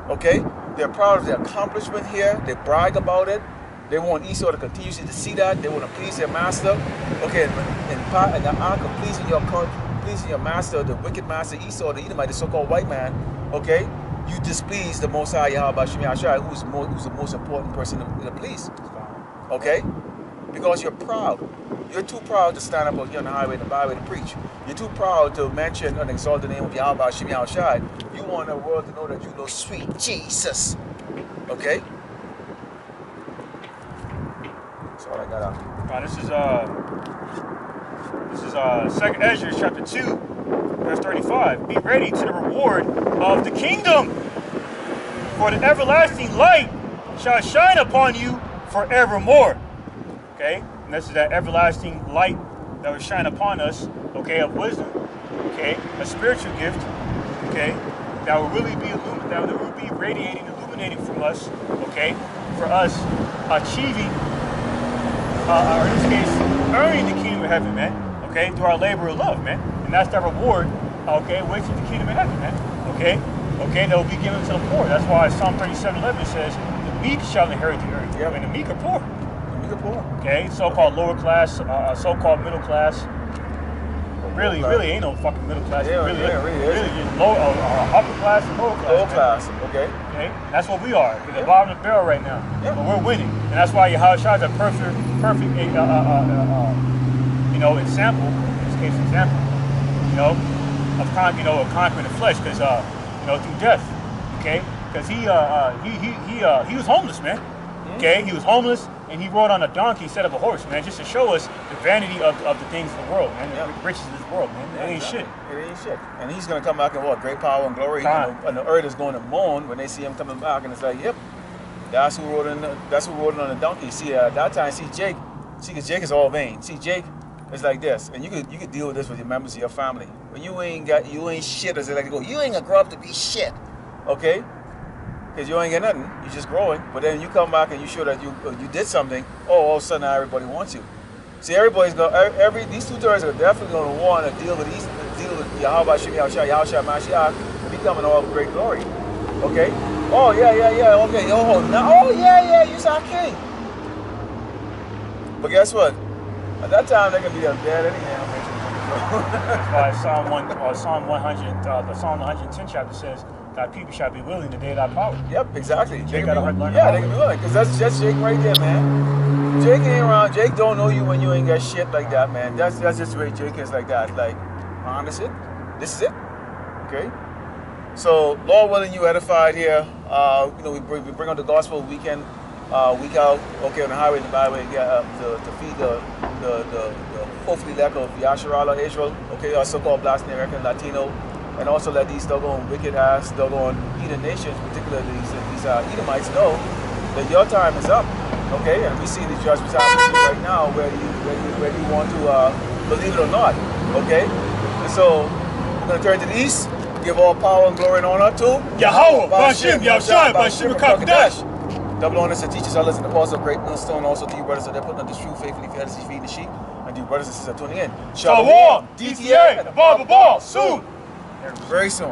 Okay? They're proud of their accomplishment here. They brag about it. They want Esau to continue to see that. They want to please their master. Okay, and the act of pleasing your master, the wicked master Esau, the Edomite, the so-called white man, okay, you displease the Most High Yahweh Shem Yahshua, who's the most important person to please. Okay? Because you're proud. You're too proud to stand up here on the highway and the byway to preach. You're too proud to mention and exalt the name of Yahweh Shem Yahshua. You want the world to know that you know sweet Jesus. Okay? That's all I got out. This is 2nd Ezra chapter 2, verse 35. Be ready to the reward of the kingdom, for the everlasting light shall shine upon you forevermore. Okay, and this is that everlasting light that will shine upon us. Okay, of wisdom. Okay, a spiritual gift. Okay, that will really be that will be radiating, illuminating from us. Okay, for us achieving, or in this case, earning the kingdom of heaven, man. Okay, through our labor of love, man, and that's the reward. Okay, which is the kingdom of heaven, man. Okay, that will be given to the poor. That's why Psalm 37:11 says, "The meek shall inherit the earth." Yep. And the meek are poor. The poor. Okay, so-called lower class, so-called middle class. Really ain't no fucking middle class. Yeah, really is. Just low, upper class and lower class. Lower class, okay. Okay, that's what we are. We're the bottom of the barrel right now, but we're winning, and that's why Yahushua is a perfect, example. In this case, example, of conquering the flesh, because through death. Okay, because he was homeless, man. Okay, he was homeless. And he rode on a donkey instead of a horse, man, just to show us the vanity of the things of the world, man, the riches of this world, man. It ain't shit. It ain't shit. And he's going to come back in what? Great power and glory. And the earth is going to moan when they see him coming back. And it's like, yep, that's who rode on the donkey. See, at that time, Jake, because Jake is all vain. See, Jake is like this. And you could deal with this with your members of your family. When you ain't shit, as they like to go, you ain't going to grow up to be shit. Okay? Because you ain't get nothing, you're just growing. But then you come back and you show that you did something. All of a sudden now everybody wants you. See, these 2 thirds are definitely going to want to deal with Yahweh Shem Yahshua, Yahushua Mashiach, becoming all great glory. Okay? Oh yeah. Okay. Oh yeah. You're our king. But guess what? At that time they're gonna be dead anyhow. That's why Psalm 110 chapter says, "Thy people shall be willing the day of thy power." Yep, exactly. They can be willing, because that's just Jake right there, man. Jake ain't around. Jake don't know you when you ain't got shit like that, man. That's just the way Jake is like that. Like, this is it. Okay. So, Lord willing, you edified here. We bring on the gospel week out. Okay, on the highway and the byway, to feed the hopefully lack of Yasharala Israel. Okay, our so-called Black American Latino. And also let these doggone wicked ass, doggone heathen nations, particularly these Edomites, know that your time is up. Okay, and we see these judgments happening right now, whether you want to believe it or not. Okay, and so we're going to turn to the east, give all power and glory and honor to Yahweh, Bashim, Yahshua, Bashim, Kakadash. Double honors to teachers, others, and the apostles of great millstone. Also to you brothers that are putting on this true faithfully feeding the sheep, and to you brothers and sisters tuning in. Shalom, DTA, and the Bible Ball, soon. Very soon.